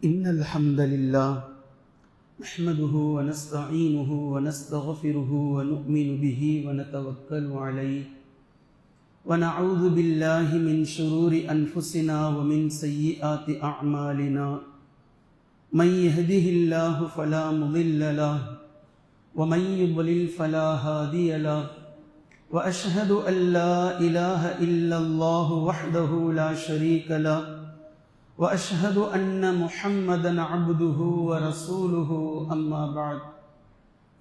إن الحمد لله نحمده ونستعينه ونستغفره ونؤمن به ونتوكل عليه ونعوذ بالله من شرور أنفسنا ومن سيئات أعمالنا من يهده الله فلا مضل له ومن يضلل فلا هادي له وأشهد أن لا إله إلا الله وحده لا شريك له وأشهد أن محمدًا عبده ورسوله أما بعد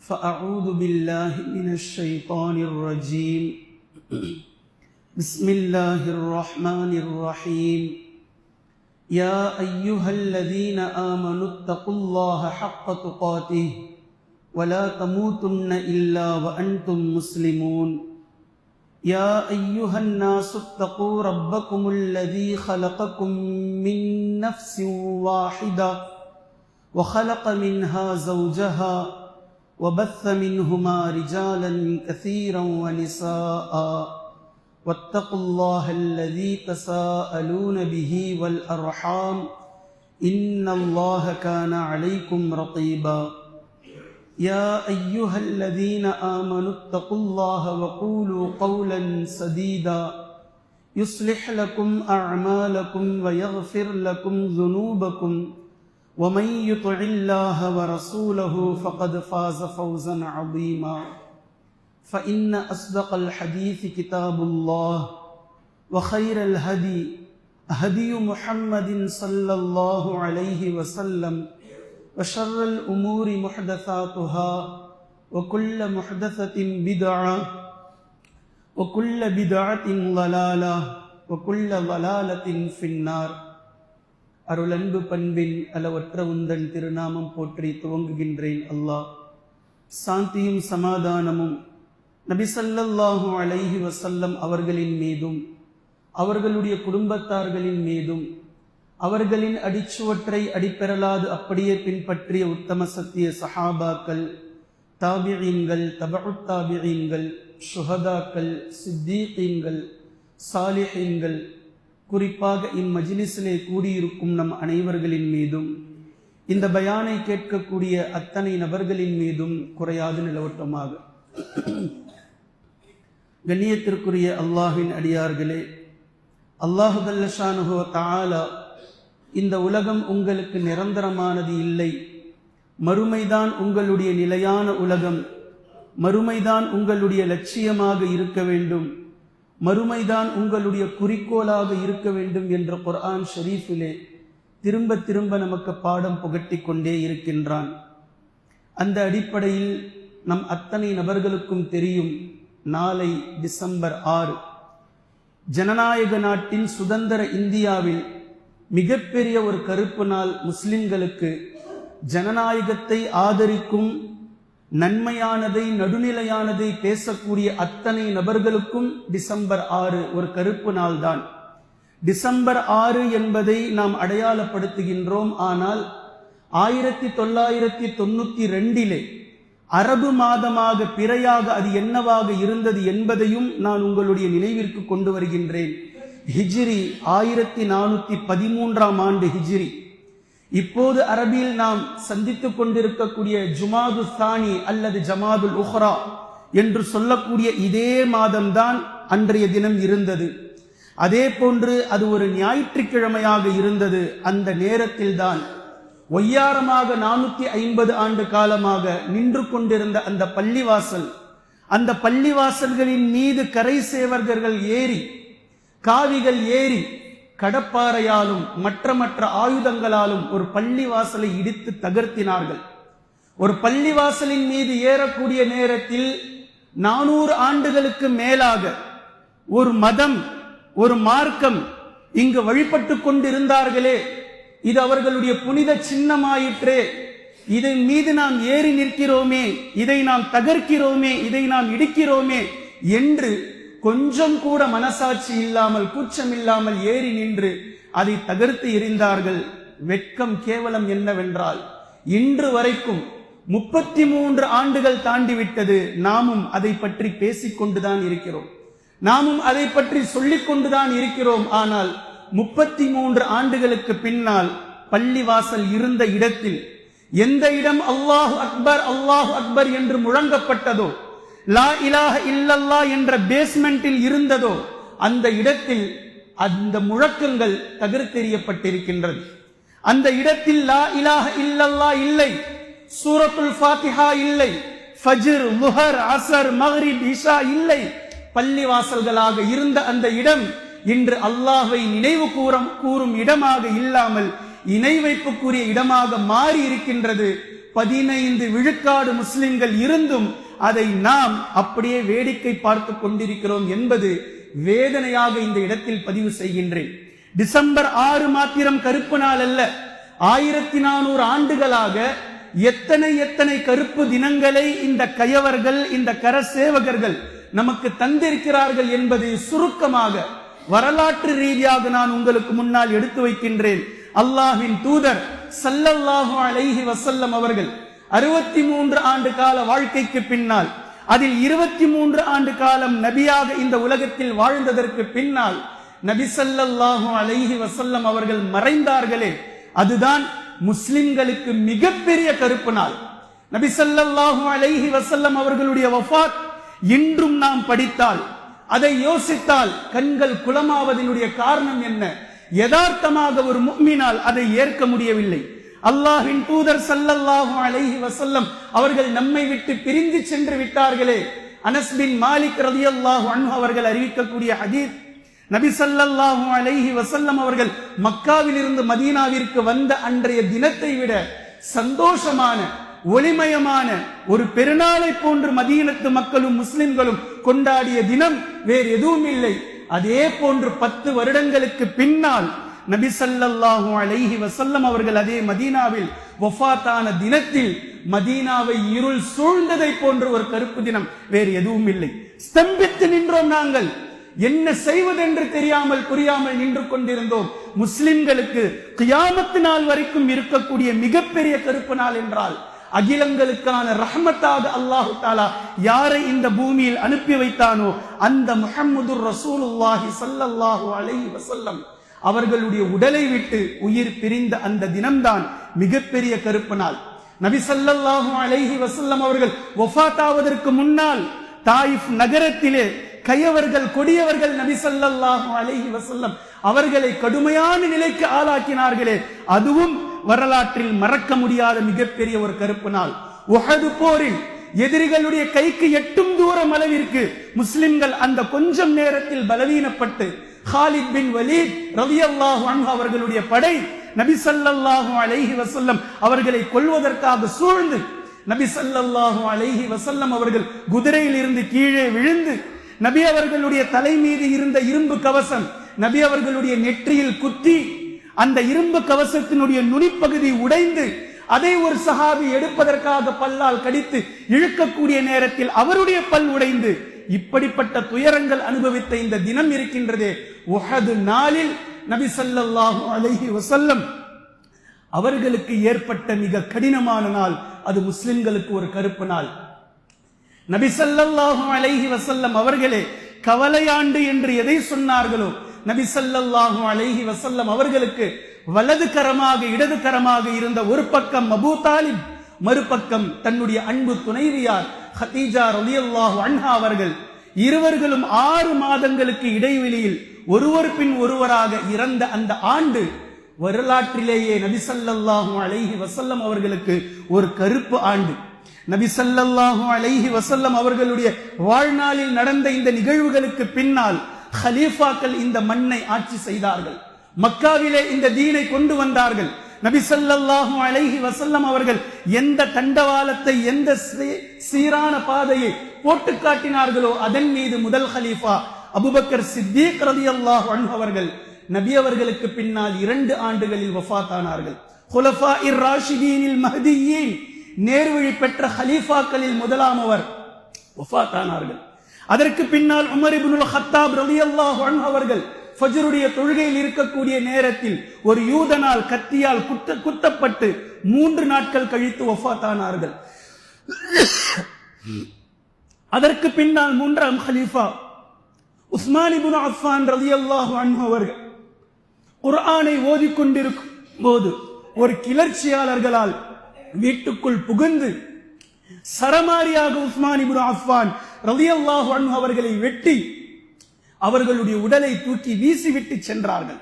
فأعوذ بالله من الشيطان الرجيم بسم الله الرحمن الرحيم يا أيها الذين آمنوا اتقوا الله حق تقاته ولا تموتن إلا وأنتم مسلمون يا أيها الناس اتقوا ربكم الذي خلقكم من نفس واحدة وخلق منها زوجها وبث منهما رجالا كثيرا ونساء واتقوا الله الذي تساءلون به والأرحام إن الله كان عليكم رقيبا يا أيها الذين آمنوا اتقوا الله وقولوا قولا سديدا يصلح لكم أعمالكم ويغفر لكم ذنوبكم ومن يطع الله ورسوله فقد فاز فوزا عظيما فإن أصدق الحديث كتاب الله وخير الهدي هدي محمد صلى الله عليه وسلم وشر الأمور محدثاتها وكل محدثة بدعة وكل بدعة ضلالة وكل ضلالة في النار. அருளன்பு பண்பின் அளவற்ற உந்தன் திருநாமம் போற்றி துவங்குகின்றேன். அல்லாஹ் சாந்தியும் சமாதானமும் நபி ஸல்லல்லாஹு அலைஹி வஸல்லம் அவர்களின் மீதும் அவர்களுடைய குடும்பத்தார்களின் மீதும் அவர்களின் அடிச்சுவற்றை அடிப்பெறலாது அப்படியே பின்பற்றிய உத்தம சத்திய சஹாபாக்கள், தாபிஈன்கள், தபஉத் தாபிஈன்கள், ஷுஹதாக்கள், சித்தீகீன்கள், சாலிஹீன்கள், குறிப்பாக இம்மஜ்லிஸிலே கூடியிருக்கும் நம் அனைவர்களின் மீதும் இந்த பயானை கேட்கக்கூடிய அத்தனை நபர்களின் மீதும் குறையாது நிலவட்டமாக. கண்ணியத்திற்குரிய அல்லாஹ்வின் அடியார்களே, அல்லாஹு ஜல்ல ஷானுஹு வ தஆலா இந்த உலகம் உங்களுக்கு நிரந்தரமானது இல்லை, மறுமைதான் உங்களுடைய நிலையான உலகம், மறுமைதான் உங்களுடைய லட்சியமாக இருக்க வேண்டும், மறுமைதான் உங்களுடைய குறிக்கோளாக இருக்க வேண்டும் என்ற குர்ஆன் ஷரீஃபிலே திரும்ப திரும்ப நமக்கு பாடம் புகட்டி கொண்டே இருக்கின்றான். அந்த அடிப்படையில் நம் அத்தனை நபர்களுக்கும் தெரியும், நாளை டிசம்பர் 6 ஜனநாயக நாட்டின் சுதந்திர இந்தியாவில் மிகப்பெரிய ஒரு கருப்பு நாள். முஸ்லிம்களுக்கு ஜனநாயகத்தை ஆதரிக்கும், நன்மையானதை நடுநிலையானதை பேசக்கூடிய அத்தனை நபர்களுக்கும் டிசம்பர் 6 ஒரு கருப்பு நாள் தான். டிசம்பர் 6 என்பதை நாம் அடையாளப்படுத்துகின்றோம். ஆனால் 1992 அரபு மாதமாக பிறையாக அது என்னவாக இருந்தது என்பதையும் நான் உங்களுடைய நினைவிற்கு கொண்டு வருகின்றேன். ஹிஜ்ரி 1413 ஆண்டு ஹிஜ்ரி. இப்போது அரபியில் நாம் சந்தித்துக் கொண்டிருக்கக்கூடிய ஜுமாது சானி அல்லது ஜமாதுல் உஹ்ரா என்று சொல்லக்கூடிய இதே மாதம்தான் அன்றைய தினம் இருந்தது. அதே போன்று அது ஒரு ஞாயிற்றுக்கிழமையாக இருந்தது. அந்த நேரத்தில் தான் ஒய்யாரமாக 450 ஆண்டு காலமாக நின்று கொண்டிருந்த அந்த பள்ளிவாசல், அந்த பள்ளிவாசல்களின் மீது கரை சேவகர்கள் ஏறி, காவிகள் ஏறி, கடப்பாறையாலும் மற்ற ஆயுதங்களாலும் ஒரு பள்ளிவாசலை இடித்து தகர்த்தினார்கள். ஒரு பள்ளிவாசலின் மீது ஏறக்கூடிய நேரத்தில் 400 ஆண்டுகளுக்கு மேலாக ஒரு மதம், ஒரு மார்க்கம் இங்கு வழிபட்டு கொண்டிருந்தார்களே, இது அவர்களுடைய புனித சின்னமாயிற்றே, இதன் மீது நாம் ஏறி நிற்கிறோமே, இதை நாம் தகர்க்கிறோமே, இதை நாம் இடிக்கிறோமே என்று கொஞ்சம் கூட மனசாட்சி இல்லாமல், கூச்சம் இல்லாமல் ஏறி நின்று அதை தகர்த்து எறிந்தார்கள். வெட்கம் கேவலம் என்னவென்றால், இன்று வரைக்கும் 33 ஆண்டுகள் தாண்டிவிட்டது, நாமும் அதை பற்றி பேசிக்கொண்டுதான் இருக்கிறோம், நாமும் அதை பற்றி சொல்லிக் கொண்டுதான் இருக்கிறோம். ஆனால் 33 ஆண்டுகளுக்கு பின்னால் பள்ளிவாசல் இருந்த இடத்தில் எந்த இடம் அல்லாஹு அக்பர் என்று முழங்கப்பட்டதோ, லா இலாஹ இல்லல்லா என்ற பேஸ்மெண்டில் இருந்ததோ, அந்த இடத்தில் அந்த முழக்கங்கள் தகர்த்தெறியப்பட்டிருக்கின்றது. அந்த இடத்தில் லா இலாஹ இல்லல்லா இல்லை, சூரத்துல் ஃபாத்திஹா இல்லை, ஃபஜ்ர், லுஹர், அஸர், மக்ரிப், இஷா இல்லை. பள்ளிவாசல்களாக இருந்த அந்த இடம் இன்று அல்லாஹ்வை நினைவு கூறும் இடமாக இல்லாமல் இணை வைப்புக்குரிய இடமாக மாறி இருக்கின்றது. 15 விழுக்காடு முஸ்லிம்கள் இருந்தும் அதை நாம் அப்படியே வேடிக்கை பார்த்து கொண்டிருக்கிறோம் என்பது வேதனையாக இந்த இடத்தில் பதிவு செய்கின்றேன். டிசம்பர் 6 மாத்திரம் கருப்பு நாள் அல்ல. 1400 ஆண்டுகளாக எத்தனை கருப்பு தினங்களை இந்த கயவர்கள், இந்த கர சேவகர்கள் நமக்கு தந்திருக்கிறார்கள் என்பது சுருக்கமாக வரலாற்று ரீதியாக நான் உங்களுக்கு முன்னால் எடுத்து வைக்கின்றேன். அல்லாஹ்வின் தூதர் ஸல்லல்லாஹு அலைஹி வஸல்லம் அவர்கள் 63 ஆண்டு கால வாழ்க்கைக்கு பின்னால், அதில் 23 ஆண்டு காலம் நபியாக இந்த உலகத்தில் வாழ்ந்ததற்கு பின்னால் நபி ஸல்லல்லாஹு அலைஹி வஸல்லம் அவர்கள் மறைந்தார்களே, அதுதான் முஸ்லிம்களுக்கு மிகப்பெரிய கருப்பு நாள். நபி ஸல்லல்லாஹு அலைஹி வஸல்லம் அவர்களுடைய வஃபாத் இன்றும் நாம் படித்தால், அதை யோசித்தால் கண்கள் குளமாவதனுடைய காரணம் என்ன? யதார்த்தமாக ஒரு முஃமினால் அதை ஏற்க முடியவில்லை. அல்லாஹ்வின் தூதர் ஸல்லல்லாஹு அலைஹி வஸல்லம் அவர்கள் நம்மை விட்டு பிரிந்து சென்று விட்டார்களே. அனஸ் பின் மாலிக் ரலியல்லாஹு அன்ஹு அவர்கள் அறிவிக்கக்கூடிய ஹதீஸ், நபி ஸல்லல்லாஹு அலைஹி வஸல்லம் அவர்கள் மக்காவிலிருந்து மதீனாவிற்கு வந்த அன்றைய தினத்தை விட சந்தோஷமான, ஒளிமயமான ஒரு பெருநாளை போன்று மதீனத்து மக்களும் முஸ்லிம்களும் கொண்டாடிய தினம் வேறு எதுவும் இல்லை. அதே போன்று 10 வருடங்களுக்கு பின்னால் நபி ஸல்லல்லாஹு அலைஹி வஸல்லம் அவர்கள் அதே மதீனாவில் வஃபாத்தான தினத்தில் மதீனாவை இருள் சூழ்ந்ததை போன்று ஒரு கருப்பு தினம் வேறு எதுவும் இல்லை. ஸ்தம்பித்து நின்றோம். நாங்கள் என்ன செய்வதென்று தெரியாமல் புரியாமல் நின்று கொண்டிருந்தோம். முஸ்லிம்களுக்கு கியாமத்து நாள் வரைக்கும் இருக்கக்கூடிய மிகப்பெரிய கருப்பு நாள் என்றால் அகிலங்களுக்கான ரஹ்மத்தாக அல்லாஹு தஆலா யாரை இந்த பூமியில் அனுப்பி வைத்தானோ அந்த முஹம்மதுர் ரசூலுல்லாஹி ஸல்லல்லாஹு அலைஹி வஸல்லம் அவர்களுடைய உடலை விட்டு உயிர் பிரிந்த அந்த தினம்தான் மிகப்பெரிய கருப்பு நாள். நபி ஸல்லல்லாஹு அலைஹி வஸல்லம் அவர்கள் வஃபாத்தாவதற்கு முன்னால் தாயிஃப் நகரத்திலே கயவர்கள், கொடியவர்கள் நபி ஸல்லல்லாஹு அலைஹி வஸல்லம் அவர்களை கடுமையான நிலைக்கு ஆளாக்கினார்களே, அதுவும் வரலாற்றில் மறக்க முடியாத மிகப்பெரிய ஒரு கருப்பு நாள். உஹது போரில் எதிரிகளுடைய கைக்கு எட்டும் தூரம் அளவிற்கு முஸ்லிம்கள் அந்த கொஞ்சம் நேரத்தில் பலவீனப்பட்டு காலித் பின் வலீத் ரலியல்லாஹு அன்ஹு அவர்களுடைய படை நபி ஸல்லல்லாஹு அலைஹி வஸல்லம் அவர்களை கொல்வதற்காக சூழ்ந்து நபி ஸல்லல்லாஹு அலைஹி வஸல்லம் அவர்கள் குதிரையில் இருந்து கீழே விழுந்து நபி அவர்களுடைய தலை மீது இருந்த இரும்பு கவசம் நபி அவர்களுடைய நெற்றியில் குத்தி அந்த இரும்பு கவசத்தினுடைய நுனிப்பகுதி உடைந்து அதை ஒரு சஹாபி எடுப்பதற்காக பல்லால் கடித்து இழுக்கக்கூடிய நேரத்தில் அவருடைய பல் உடைந்து இப்படிப்பட்ட துயரங்கள் அனுபவித்த இந்த தினம் இருக்கின்றதே, உஹது நாளில் நபி ஸல்லல்லாஹு அலைஹி வஸல்லம் அவர்களுக்கு ஏற்பட்ட மிக கடினமான நாள். அது முஸ்லிம்களுக்கு ஒரு கருப்பு நாள். நபி ஸல்லல்லாஹு அலைஹி வஸல்லம் அவர்களே கவலையாண்டு என்று எதை சொன்னார்களோ, நபி ஸல்லல்லாஹு அலைஹி வஸல்லம் அவர்களுக்கு வலது கரமாக இடது கரமாக இருந்த ஒரு பக்கம் அபூ தாலிப், மறுபக்கம் தன்னுடைய அன்பு துணைவியார் ஹதீஜா ரலியல்லாஹு அன்ஹா அவர்கள். இருவர்களும் 6 மாதங்களுக்கு இடைவெளியில் ஒருவர் பின் ஒருவராக இறந்த அந்த ஆண்டு வரலாற்றிலேயே நபி ஸல்லல்லாஹு அலைஹி வஸல்லம் அவர்களுக்கு ஒரு கருப்பு ஆண்டு. நபி ஸல்லல்லாஹு அலைஹி வஸல்லம் அவர்களுடைய வாழ்நாளில் நடந்த இந்த நிகழ்வுகளுக்கு பின்னால் ஹலீஃபாக்கள் இந்த மண்ணை ஆட்சி செய்தார்கள். மக்காவிலே இந்த தீனை கொண்டு வந்தார்கள். நபி ஸல்லல்லாஹு அலைஹி வஸல்லம் அவர்கள் எந்த தண்டவாளத்தை, எந்த சீரான பாதையை போட்டு காட்டினார்களோ அதன் மீது முதல் ஹலீஃபா அபூபக்கர் சித்தீக் ரலியல்லாஹு அன்ஹு அவர்கள் நபி அவர்களுக்கு பின்னால் 2 ஆண்டுகளில் வஃபாத்தானார்கள். குலஃபாஇர் ராஷிதீனில் மஹ்தியீன், நேர்வழி பெற்ற ஹலீஃபாக்களில் முதலாமவர் வஃபாத்தானார்கள். அதற்கு பின்னால் உமர் இப்னுல் ஹத்தாப் ரலியல்லாஹு அன்ஹு அவர்கள் ஃபஜ்ருடைய தொழுகையில் இருக்கக்கூடிய நேரத்தில் ஒரு யூதனால் கத்தியால் குத்தப்பட்டு 3 நாட்கள் கழித்து வஃபாத்தானார்கள். அதற்கு பின்னால் 3ஆம் ஹலீஃபா உஸ்மான் இப்னு அஃபான் ரலியல்லாஹு அன்ஹு அவர்கள் குர்ஆனை ஓதிக்கொண்டிருக்கும் போது ஒரு கிளர்ச்சியாளர்களால் வீட்டுக்குள் புகுந்து சரமாரியாக உஸ்மான் இப்னு அஃபான் ரலியல்லாஹு அன்ஹு அவர்களை வெட்டி அவர்களுடைய உடலை தூக்கி வீசிவிட்டு சென்றார்கள்.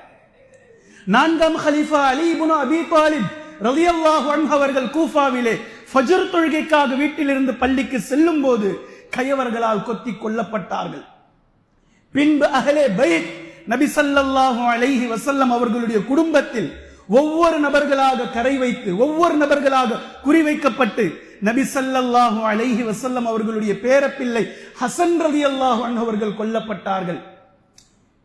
4ஆம் கலீஃபா அலி இப்னு அபீ தாலிப் ரலியல்லாஹு அன்ஹு அவர்கள் கூஃபாவிலே ஃபஜ்ர் தொழுகைக்காக வீட்டிலிருந்து பள்ளிக்கு செல்லும் போது கயவர்களால் கொத்தி கொல்லப்பட்டார்கள். பின்பு அஹ்லே பைத் நபி ஸல்லல்லாஹு அலைஹி வஸல்லம் அவர்களுடைய குடும்பத்தில் ஒவ்வொரு நபர்களாக கரை வைத்து ஒவ்வொரு நபர்களாக குறிவைக்கப்பட்டு நபி ஸல்லல்லாஹு அலைஹி வஸல்லம் அவர்களுடைய பேரப்பிள்ளை ஹசன் ரலியல்லாஹு அன்ஹு அவர்கள் கொல்லப்பட்டார்கள்.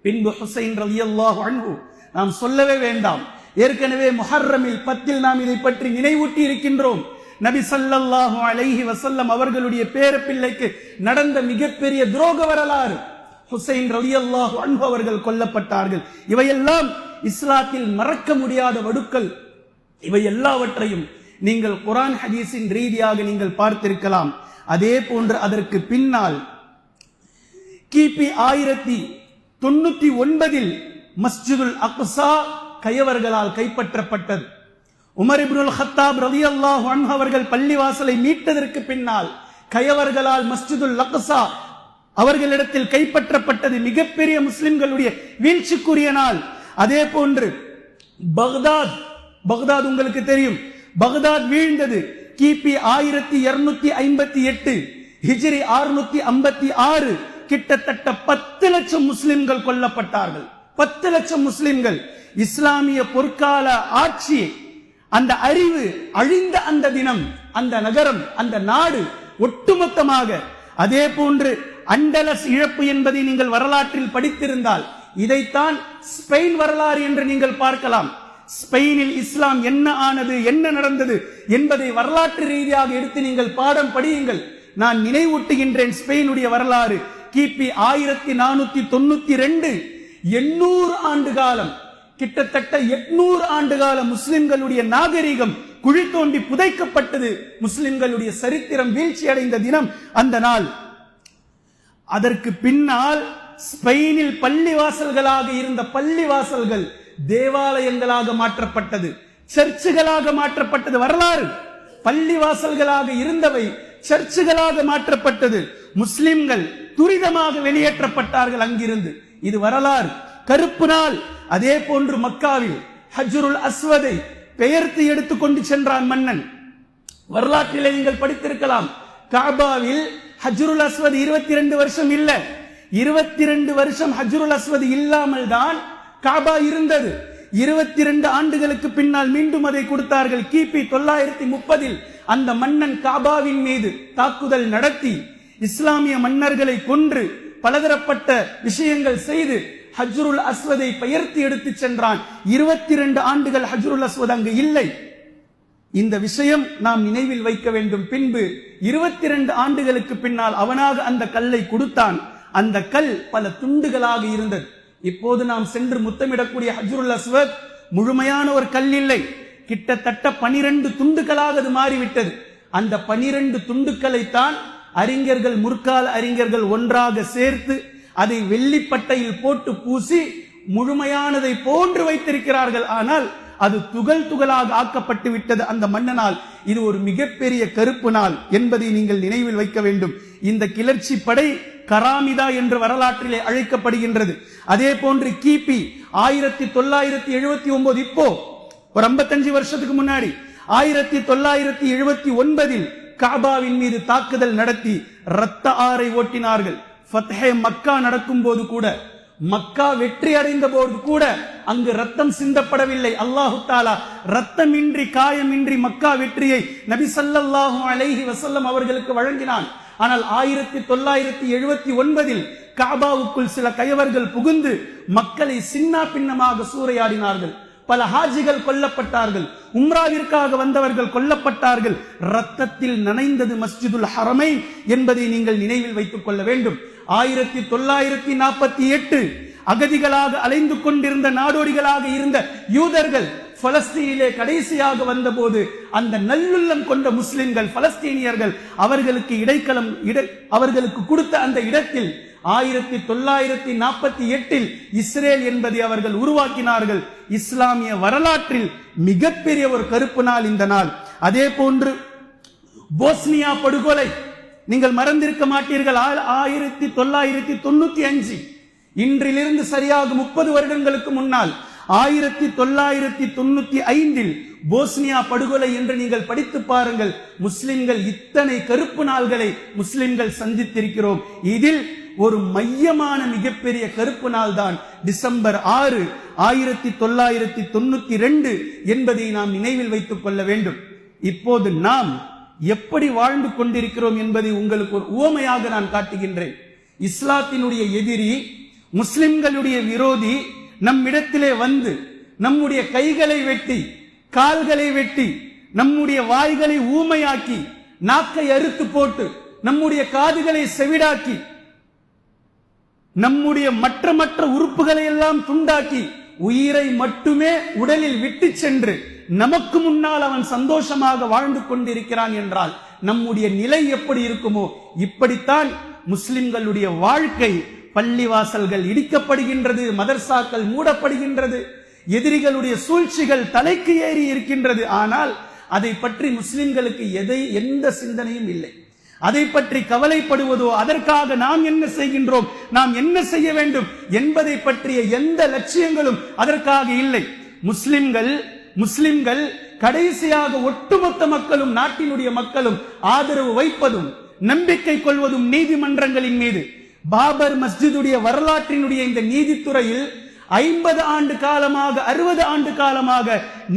பின்பு ஹுசைன் ரலியல்லாஹு அன்ஹு நாம் சொல்லவே வேண்டாம். ஏற்கனவே முஹர்ரமில் 10 நாம் இதை பற்றி நினைவூட்டி இருக்கின்றோம். நபி ஸல்லல்லாஹு அலைஹி வஸல்லம் அவர்களுடைய பேரப்பிள்ளைக்கு நடந்த மிகப்பெரிய துரோக வரலாறு. ஹுசைன் ரலியல்லாஹு அன்ஹு அவர்கள் கொல்லப்பட்டார்கள். இவையெல்லாம் இஸ்லாத்தில் மறக்க முடியாத வடுக்கள். இவை எல்லாவற்றையும் நீங்கள் குர்ஆன் ஹதீஸின் ரீதியாக நீங்கள் பார்த்திருக்கலாம். அதே போன்று அதற்கு பின்னால் கிபி 1099 மஸ்ஜிதுல் அக்ஸா கயவர்களால் கைப்பற்றப்பட்டது. உமர் இப்னுல் ஹத்தாப் ரலியல்லாஹு அன்ஹு அவர்கள் பள்ளிவாசலை மீட்டதற்கு பின்னால் கயவர்களால் மஸ்ஜிதுல் அக்ஸா அவர்களிடத்தில் கைப்பற்றப்பட்டது. மிகப்பெரிய முஸ்லிம்களுடைய வீழ்ச்சிக்குரிய நாள். அதே போன்று பக்தாத் உங்களுக்கு தெரியும். பக்தாத் வீழ்ந்தது கிபி 1258 ஹிஜ்ரி 656. கிட்டத்தட்ட 10 லட்சம் முஸ்லிம்கள் கொல்லப்பட்டார்கள். 10 லட்சம் முஸ்லிம்கள். இஸ்லாமிய பொற்கால ஆட்சி, அந்த அறிவு அழிந்த அந்த தினம், அந்த நகரம், அந்த நாடு ஒட்டுமொத்தமாக. அதே போன்று அண்டலஸ் இழப்பு என்பதை நீங்கள் வரலாற்றில் படித்திருந்தால் இதைத்தான் ஸ்பெயின் வரலாறு என்று நீங்கள் பார்க்கலாம். ஸ்பெயினில் இஸ்லாம் என்ன ஆனது, என்ன நடந்தது என்பதை வரலாற்று ரீதியாக எடுத்து நீங்கள் பாடம் படியுங்கள். நான் நினைவூட்டுகின்றேன் ஸ்பெயினுடைய வரலாறு. கிபி 1492 800 ஆண்டு காலம், கிட்டத்தட்ட 800 ஆண்டு கால முஸ்லிம்களுடைய நாகரிகம் குழி தோண்டி புதைக்கப்பட்டது. முஸ்லிம்களுடைய சரித்திரம் வீழ்ச்சி அடைந்த தினம் அந்த நாள். அதற்கு பின்னால் ஸ்பெயினில் பள்ளிவாசல்களாக இருந்த பள்ளிவாசல்கள் தேவாலயங்களாக மாற்றப்பட்டது, சர்ச்சுகளாக மாற்றப்பட்டது. வரலாறு. பள்ளிவாசல்களாக இருந்தவை சர்ச்சுகளாக மாற்றப்பட்டது. முஸ்லிம்கள் துரிதமாக வெளியேற்றப்பட்டார்கள் அங்கிருந்து. இது வரலாறு. கருப்பு நாள். அதே போன்று மக்காவில் ஹஜ்ருல் அஸ்வதை பெயர்த்து எடுத்துக்கொண்டு சென்றான் மன்னன். வரலாற்றிலே நீங்கள் படித்திருக்கலாம். காபாவில் ஹஜ்ருல் அஸ்வத் 22 வருஷம் இல்ல, 22 வருஷம் ஹஜ்ருல் அஸ்வத் இல்லாமல் தான் காபா இருந்தது. 22 ஆண்டுகளுக்கு பின்னால் மீண்டும் அதை கொடுத்தார்கள். கிபி 930 அந்த மன்னன் காபாவின் மீது தாக்குதல் நடத்தி இஸ்லாமிய மன்னர்களை கொன்று பலதரப்பட்ட விஷயங்கள் செய்து ஹஜ்ருல் அஸ்வதை பெயர்த்து எடுத்து சென்றான். 22 ஆண்டுகள் ஹஜ்ருல் அஸ்வத் அங்கு இல்லை. இந்த விஷயம் நாம் நினைவில் வைக்க வேண்டும். பின்பு 22 ஆண்டுகளுக்கு பின்னால் அவனாக அந்த கல்லை கொடுத்தான். அந்த கல் பல துண்டுகளாக இருந்தது. இப்போது நாம் சென்று முத்தமிடக்கூடிய ஹஜ்ருல் அஸ்வத் முழுமையான ஒரு கல் இல்லை, கிட்டத்தட்ட 12 துண்டுகளாக அது மாறிவிட்டது. அந்த 12 துண்டுகளைத்தான் அறிஞர்கள், முற்கால அறிஞர்கள் ஒன்றாக சேர்த்து அதை வெள்ளிப்பட்டையில் போட்டு பூசி முழுமையானதை போன்று வைத்திருக்கிறார்கள். ஆனால் அது துகள் துகளாக ஆக்கப்பட்டு விட்டது அந்த மன்னனால். இது ஒரு மிகப்பெரிய கருப்பு நாள் என்பதை நீங்கள் நினைவில் வைக்க வேண்டும். இந்த கிளர்ச்சி படை கராமிதா என்று வரலாற்றிலே அழைக்கப்படுகின்றது. அதே போன்று கிபி 1979 இப்போ ஒரு 55 வருஷத்துக்கு முன்னாடி 1979 காபாவின் மீது தாக்குதல் நடத்தி இரத்த ஆறை ஓட்டினார்கள். ஃபத்ஹே மக்கா நடக்கும் போது கூட, மக்கா வெற்றி அடைந்த போது கூட அங்கு ரத்தம் சிந்தப்படவில்லை. அல்லாஹு தாலா ரத்தமின்றி காயமின்றி மக்கா வெற்றியை நபி ஸல்லல்லாஹு அலைஹி வஸல்லம் அவர்களுக்கு வழங்கினான். ஆனால் 1979 காபாவுக்குள் சில கயவர்கள் புகுந்து மக்களை சின்ன பின்னமாக சூறையாடினார்கள். பல ஹாஜிகள் கொல்லப்பட்டார்கள், உம்ராவிற்காக வந்தவர்கள் கொல்லப்பட்டார்கள். ரத்தத்தில் நனைந்தது மஸ்ஜிதுல் ஹரமைன் என்பதை நீங்கள் நினைவில் வைத்துக் கொள்ள வேண்டும். 1948 அகதிகளாக அலைந்து கொண்டிருந்த நாடோடிகளாக இருந்த யூதர்கள் பலஸ்தீனிலே கடைசியாக வந்தபோது அந்த நல்லுள்ளம் கொண்ட முஸ்லிம்கள், பலஸ்தீனியர்கள் அவர்களுக்கு அவர்களுக்கு கொடுத்த அந்த இடத்தில் 1948 இஸ்ரேல் என்பதை அவர்கள் உருவாக்கினார்கள். இஸ்லாமிய வரலாற்றில் மிகப்பெரிய ஒரு கருப்பு நாள் இந்த நாள். அதே போன்று போஸ்னியா படுகொலை நீங்கள் மறந்திருக்க மாட்டீர்கள். 1995 இன்றிலிருந்து சரியாக 30 வருடங்களுக்கு முன்னால் 1995 போஸ்னியா படுகொலை என்று நீங்கள் படித்து பாருங்கள். முஸ்லிம்கள் இத்தனை கருப்பு நாள்களை முஸ்லிம்கள் சந்தித்திருக்கிறோம். இதில் ஒரு மையமான மிகப்பெரிய கருப்பு நாள் தான் டிசம்பர் 6, 1992 என்பதை நாம் நினைவில் வைத்துக் கொள்ள வேண்டும். இப்போது நாம் எப்படி வாழ்ந்து கொண்டிருக்கிறோம் என்பதை உங்களுக்கு ஒரு உவமையாக நான் காட்டுகின்றேன். இஸ்லாத்தினுடைய எதிரி, முஸ்லிம்களுடைய விரோதி நம்மிடத்திலே வந்து நம்முடைய கைகளை வெட்டி, கால்களை வெட்டி, நம்முடைய வாய்களை ஊமையாக்கி, நாக்கை அறுத்து போட்டு, நம்முடைய காதுகளை செவிடாக்கி, நம்முடைய மற்ற உறுப்புகளை எல்லாம் துண்டாக்கி, உயிரை மட்டுமே உடலில் விட்டு சென்று நமக்கு முன்னால் அவன் சந்தோஷமாக வாழ்ந்து கொண்டிருக்கிறான் என்றால் நம்முடைய நிலை எப்படி இருக்குமோ இப்படித்தான் முஸ்லிம்களுடைய வாழ்க்கை. பள்ளிவாசல்கள் இடிக்கப்படுகின்றது, மதர்சாக்கள் மூடப்படுகின்றது, எதிரிகளுடைய சூழ்ச்சிகள் தலைக்கு ஏறி இருக்கின்றது. ஆனால் அதை பற்றி முஸ்லிம்களுக்கு எந்த சிந்தனையும் இல்லை. அதை பற்றி கவலைப்படுவதோ, அதற்காக நாம் என்ன செய்கின்றோம், நாம் என்ன செய்ய வேண்டும் என்பதை பற்றிய எந்த லட்சியங்களும் அதற்காக இல்லை. முஸ்லிம்கள் கடைசியாக ஒட்டுமொத்த மக்களும், நாட்டினுடைய மக்களும் ஆதரவு வைப்பதும் நம்பிக்கை கொள்வதும் நீதிமன்றங்களின் மீது. பாபர் மஸ்ஜிதுடைய வரலாற்றினுடைய இந்த நீதித்துறையில் 50 ஆண்டு காலமாக, 60 ஆண்டு காலமாக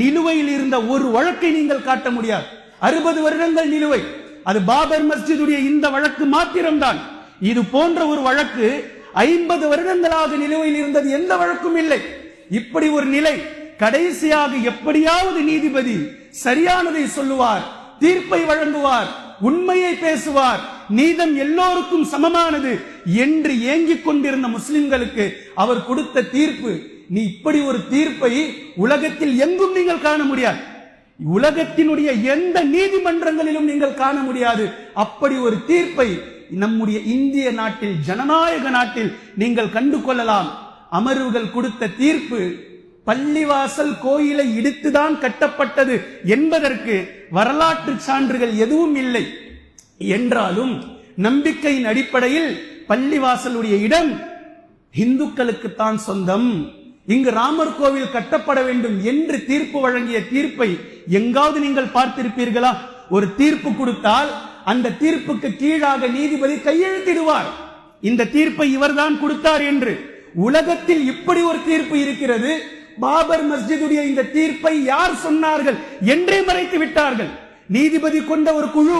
நிலுவையில் இருந்த ஒரு வழக்கை நீங்கள் காட்ட முடியாது. 60 வருடங்கள் நிலுவை. அது பாபர் மஸ்ஜிதுடைய இந்த வழக்கு மாத்திரம்தான். இது போன்ற ஒரு வழக்கு 50 வருடங்களாக நிலுவையில் இருந்தது எந்த வழக்கும் இல்லை. இப்படி ஒரு நிலை. கடைசியாக எப்படியாவது நீதிபதி சரியானதை சொல்லுவார், தீர்ப்பை வழங்குவார், உண்மையை பேசுவார், நீதம் எல்லோருக்கும் சமமானது என்று ஏங்கிக் கொண்டிருந்த முஸ்லிம்களுக்கு அவர் கொடுத்த தீர்ப்பு, நீ இப்படி ஒரு தீர்ப்பை உலகத்தில் எங்கும் நீங்கள் காண முடியாது. உலகத்தினுடைய எந்த நீதிமன்றங்களிலும் நீங்கள் காண முடியாது. அப்படி ஒரு தீர்ப்பை நம்முடைய இந்திய நாட்டில், ஜனநாயக நாட்டில் நீங்கள் கண்டு கொள்ளலாம். அமர்வுகள் கொடுத்த தீர்ப்பு பள்ளிவாசல் கோயிலை இடித்துதான் கட்டப்பட்டது என்பதற்கு வரலாற்று சான்றுகள் எதுவும் இல்லை என்றாலும் நம்பிக்கையின் அடிப்படையில் பள்ளிவாசலுடைய இடம் இந்துக்களுக்குத்தான் சொந்தம், இங்கு ராமர் கோவில் கட்டப்பட வேண்டும் என்று தீர்ப்பு வழங்கிய தீர்ப்பை எங்காவது நீங்கள் பார்த்திருப்பீர்களா? ஒரு தீர்ப்பு கொடுத்தால் அந்த தீர்ப்புக்கு கீழாக நீதிபதி கையெழுத்திடுவார், இந்த தீர்ப்பை இவர்தான் கொடுத்தார் என்று. உலகத்தில் இப்படி ஒரு தீர்ப்பு இருக்கிறது. பாபர் மஸ்ஜிதுடைய இந்த தீர்ப்பை யார் சொன்னார்கள் என்றே மறைத்து விட்டார்கள். நீதிபதி கொண்ட ஒரு குழு,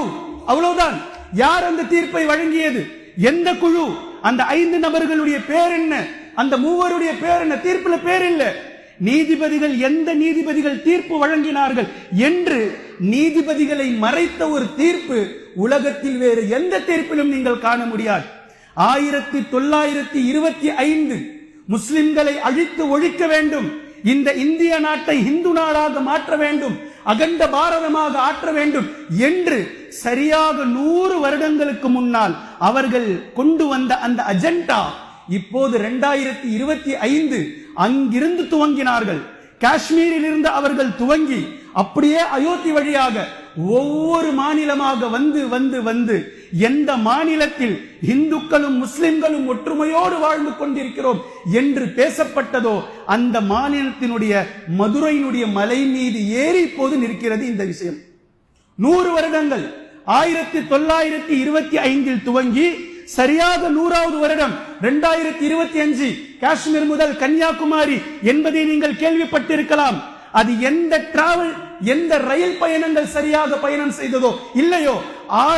அவ்வளவுதான். யார் அந்த தீர்ப்பை வழங்கியது, எந்த குழு, அந்த 5 நபர்களுடைய பேர் என்ன, அந்த 3 பேர் என்ன, தீர்ப்புல பேர் இல்ல. நீதிபதிகள், எந்த நீதிபதிகள் தீர்ப்பு வழங்கினார்கள் என்று நீதிபதிகளை மறைத்த ஒரு தீர்ப்பு உலகத்தில் வேறு எந்த தீர்ப்பிலும் நீங்கள் காண முடியாது. 1925 முஸ்லிம்களை அழித்து ஒழிக்க வேண்டும், இந்த இந்திய நாட்டை இந்து நாடாக மாற்ற வேண்டும், அகண்ட பாரதமாக ஆற்ற வேண்டும் என்று சரியாக 100 வருடங்களுக்கு முன்னால் அவர்கள் கொண்டு வந்த அந்த அஜெண்டா இப்போது 2025 அங்கிருந்து துவங்கினார்கள். காஷ்மீரில் இருந்து அவர்கள் துவங்கி அப்படியே அயோத்தி வழியாக ஒவ்வொரு மாநிலமாக வந்து வந்து வந்து எந்த மாநிலத்தில் இந்துக்களும் முஸ்லிம்களும் ஒற்றுமையோடு வாழ்ந்து கொண்டிருக்கிறோம் என்று பேசப்பட்டதோ அந்த மாநிலத்தினுடைய மதுரையினுடைய மலை மீது ஏறி இப்போது நிற்கிறது இந்த விஷயம். 100 வருடங்கள் 1925 துவங்கி சரியாக 100வது வருடம் 2025 காஷ்மீர் முதல் கன்னியாகுமரி என்பதை நீங்கள் கேள்விப்பட்டிருக்கலாம். அது எந்த டிராவல், எந்த ரயில் பயணங்கள் சரியாக பயணம் செய்ததோ இல்லையோ,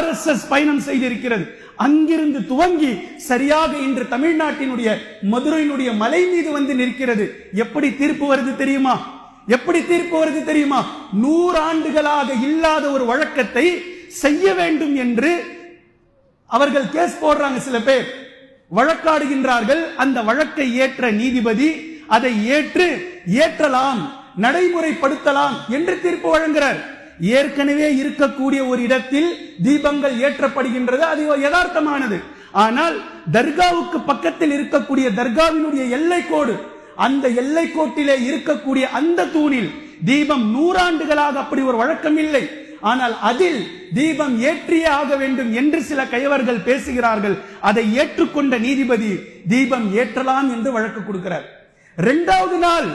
RSS பயணம் செய்திருக்கிறது. அங்கிருந்து துவங்கி சரியாக இன்று தமிழ்நாட்டினுடைய மதுரையினுடைய மலை மீது வந்து நிற்கிறது. எப்படி தீர்ப்பு வருது தெரியுமா? எப்படி தீர்ப்பு வருது தெரியுமா? 100 ஆண்டுகளாக இல்லாத ஒரு வழக்கத்தை செய்ய வேண்டும் என்று அவர்கள் கேஸ் போடுறாங்க. சில பேர் வழக்காடுகின்றார்கள். அந்த வழக்கை ஏற்ற நீதிபதி அதை ஏற்றலாம், நடைமுறைப்படுத்தலாம் என்று தீர்ப்பு வழங்குகிறார். ஏற்கனவே இருக்கக்கூடிய ஒரு இடத்தில் தீபங்கள் ஏற்றப்படுகின்றது, அது யதார்த்தமானது. ஆனால் தர்காவுக்கு பக்கத்தில் இருக்கக்கூடிய தர்காவினுடைய எல்லை கோடு, அந்த எல்லை கோட்டிலே இருக்கக்கூடிய அந்த தூணில் தீபம் 100 ஆண்டுகளாக அப்படி ஒரு வழக்கம் இல்லை. ஆனால் அதில் தீபம் ஏற்றியே ஆக வேண்டும் என்று சில கயவர்கள் பேசுகிறார்கள். அதை ஏற்றுக்கொண்ட நீதிபதி தீபம் ஏற்றலாம் என்று வழக்கு கொடுக்கிறார். 2வது நாள்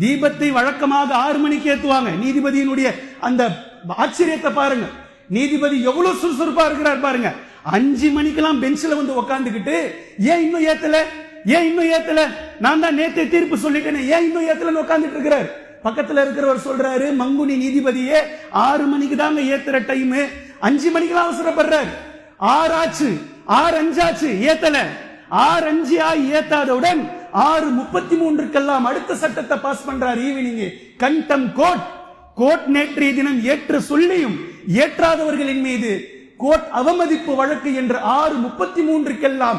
தீபத்தை வழக்கமாக 6 மணிக்கு ஏத்துவாங்க. நீதிபதியினுடைய அந்த ஆச்சரியத்தை பாருங்க. நீதிபதி எவ்வளவு சுறுசுறுப்பா இருக்கிறார் பாருங்க. 5 மணிக்கெல்லாம் பெஞ்சில வந்து உட்கார்ந்துகிட்டு ஏன் இன்னும் ஏத்தல, ஏன் இன்னும் ஏத்தல, நான் தான் நேத்தே தீர்ப்பு சொல்லிட்டேன், ஏன் இன்னும் ஏத்தலன்னு உட்கார்ந்துட்டு இருக்கிறார். பக்கத்துல இருக்கிறவர் சொல்றாரு, மங்குனி நீதிபதியே 6 மணிக்கு தாங்க ஏத்துற டைம், 5 மணிக்கெல்லாம் அவசரப்படுறார். 6 ஆச்சு, 6:05 ஆச்சு, ஏத்தல. 6:05 ஏத்தாதவுடன் 6:33 அடுத்த சட்டத்தை பாஸ் பண்றார். ஈவினிங் கண்டம் கோர்ட் நேற்றைய தினம் ஏற்ற சொல்லியும் ஏற்றாதவர்களின் மீது கோர்ட் அவமதிப்பு வழக்கு என்று 6:33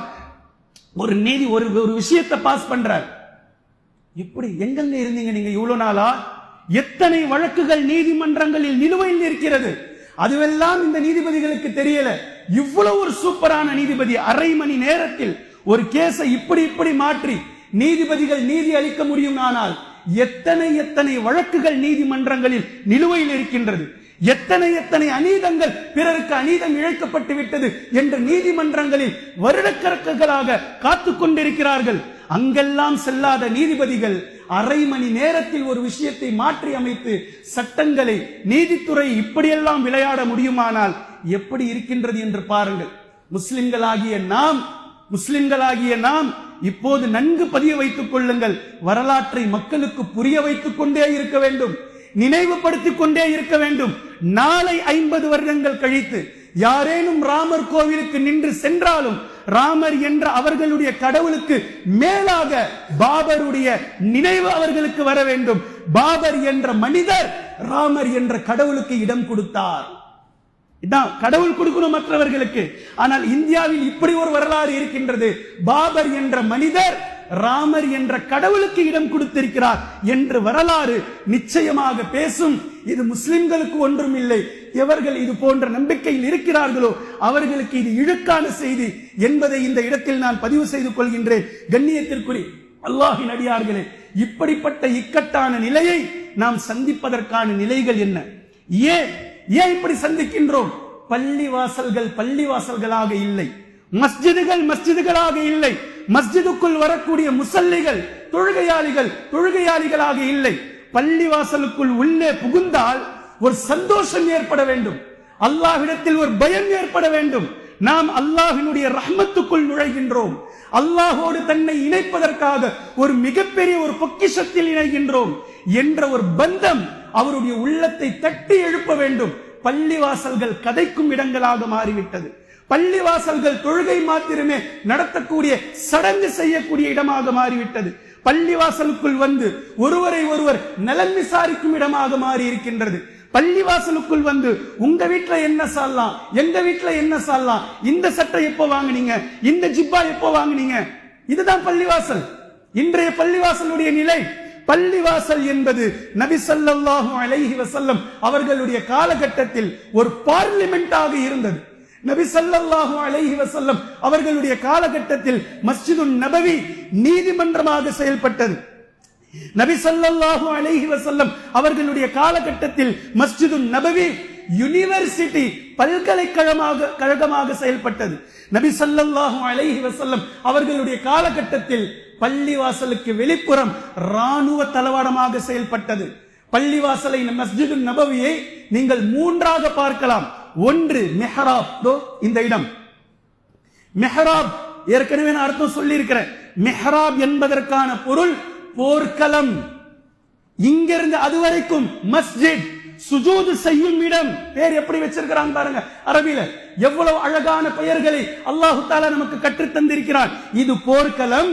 ஒரு நீதி ஒரு விஷயத்தை பாஸ் பண்றார். இப்படி எங்கெங்க இருந்தீங்க நீங்க இவ்வளவு நாளா? எத்தனை வழக்குகள் நீதிமன்றங்களில் நிலுவையில் இருக்கிறது, அதுவெல்லாம் இந்த நீதிபதிகளுக்கு தெரியல. இவ்வளவு ஒரு சூப்பரான நீதிபதி 1/2 மணி நேரத்தில் ஒரு கேஸை இப்படி மாற்றி நீதிபதிகள் நீதி அளிக்க முடியும். ஆனால் எத்தனை வழக்குகள் நீதிமன்றங்களில் நிலுவையில் இருக்கின்றது, எத்தனை அநீதங்கள், பிறருக்கு அநீதம் இழைக்கப்பட்டு விட்டது என்று நீதிமன்றங்களில் வருடக்கணக்குகளாக காத்துக் கொண்டிருக்கிறார்கள். அங்கெல்லாம் செல்லாத நீதிபதிகள் 1/2 மணி நேரத்தில் ஒரு விஷயத்தை மாற்றி அமைத்து சட்டங்களை, நீதித்துறை இப்படியெல்லாம் விளையாட முடியுமானால் எப்படி இருக்கின்றது என்று பாருங்கள். முஸ்லிம்களாகிய நாம் இப்போது நன்கு பதிய வைத்துக் கொள்ளுங்கள். வரலாற்றை மக்களுக்கு புரிய வைத்துக் கொண்டே இருக்க வேண்டும், நினைவுபடுத்திக் கொண்டே இருக்க வேண்டும். நாளை 50 வருடங்கள் கழித்து யாரேனும் ராமர் கோவிலுக்கு நின்று சென்றாலும் ராமர் என்ற அவர்களுடைய கடவுளுக்கு மேலாக பாபருடைய நினைவு அவர்களுக்கு வர வேண்டும். பாபர் என்ற மனிதர் ராமர் என்ற கடவுளுக்கு இடம் கொடுத்தார். இதான் கடவுள் கொடுக்கணும் மற்றவர்களுக்கு. ஆனால் இந்தியாவில் இப்படி ஒரு வரலாறு இருக்கின்றது. பாபர் என்ற மனிதர் ராமர் என்ற கடவுளுக்கு இடம் கொடுத்திருக்கிறார் என்று வரலாறு நிச்சயமாக பேசும். இது முஸ்லிம்களுக்கு ஒன்றும் இல்லை. எவர்கள் இது போன்ற நம்பிக்கையில் இருக்கிறார்களோ அவர்களுக்கு இது இழுக்கான செய்தி என்பதை இந்த இடத்தில் நான் பதிவு செய்து கொள்கின்றேன். கண்ணியத்திற்குரிய அல்லாஹ்வின் அடியார்களே, இப்படிப்பட்ட இக்கட்டான நிலையை நாம் சந்திப்பதற்கான நிலைகள் என்ன? ஏன் இப்படி சந்திக்கின்றோம்? பள்ளிவாசல்களாக இல்லை, மஸ்ஜிதுகளாக இல்லை, மஸ்ஜிதுக்குள் வரக்கூடிய முசல்லிகள் தொழுகையாளிகளாக இல்லை. பள்ளிவாசலுக்குள் உள்ளே புகுந்தால் ஒரு சந்தோஷம் ஏற்பட வேண்டும், அல்லாஹ்விடத்தில் ஒரு பயம் ஏற்பட வேண்டும். நாம் அல்லாஹ்வினுடைய ரஹ்மத்துக்குள் நுழைகின்றோம், அல்லாஹோடு தன்னை இணைப்பதற்காக ஒரு மிகப்பெரிய ஒரு பொக்கிஷத்தில் இணைகின்றோம் என்ற ஒரு பந்தம் அவருடைய உள்ளத்தை தட்டி எழுப்ப வேண்டும். பள்ளிவாசல்கள் கதைக்கும் இடங்களாக மாறிவிட்டது. பள்ளிவாசல்கள் தொழுகை மாத்திரமே நடத்தக்கூடிய, சடங்கு செய்யக்கூடிய இடமாக மாறிவிட்டது. பள்ளிவாசலுக்குள் வந்து ஒருவரை ஒருவர் நலன் விசாரிக்கும் இடமாக மாறி இருக்கின்றது. பள்ளிவாசலுக்குள் வந்து உங்க வீட்டுல என்ன சால்லாம், எங்க வீட்டுல என்ன சால்லாம், இந்த சட்டை எப்போ வாங்குனீங்க, இந்த ஜிப்பா எப்போ வாங்குனீங்க, இதுதான் பள்ளிவாசல். இன்றைய பள்ளிவாசலுடைய நிலை. பள்ளிவாசல் என்பது நபி ஸல்லல்லாஹு அலைஹி வஸல்லம் அவர்களுடைய காலகட்டத்தில் ஒரு பார்லிமெண்டாக இருந்தது. நபி ஸல்லல்லாஹு அலைஹி வஸல்லம் அவர்களுடைய காலகட்டத்தில் மஸ்ஜிதுன் நபவி நீதிமன்றமாக செயல்பட்டது. நபி ஸல்லல்லாஹு அலைஹி வஸல்லம் அவர்களுடைய காலகட்டத்தில் மஸ்ஜிதுன் நபவி யுனிவர்சிட்டி, பல்கலைக்கழகமாக செயல்பட்டது. நபி ஸல்லல்லாஹு அலைஹி வஸல்லம் அவர்களுடைய காலகட்டத்தில் பள்ளிவாசலுக்கு வெளிப்புறம் ராணுவ தளவாடமாக செயல்பட்டது. பள்ளிவாசலை, மஸ்ஜிதுன் நபவியை நீங்கள் 3ஆக பார்க்கலாம். ஒன்று மெஹராப், இந்த இடம் மெஹராப். ஏற்கனவே நான் அர்த்தம் சொல்லி இருக்கிறேன். மெஹராப் என்பதற்கான பொருள் போர்க்களம். இங்கிருந்து அதுவரைக்கும் மஸ்ஜித், சுஜூது செய்யும் இடம். பேர் எப்படி வச்சிருக்கிறான் பாருங்க, அரபியில எவ்வளவு அழகான பெயர்களை அல்லாஹு தஆலா நமக்கு கற்றுத் தந்திருக்கிறான். இது போர்க்களம்,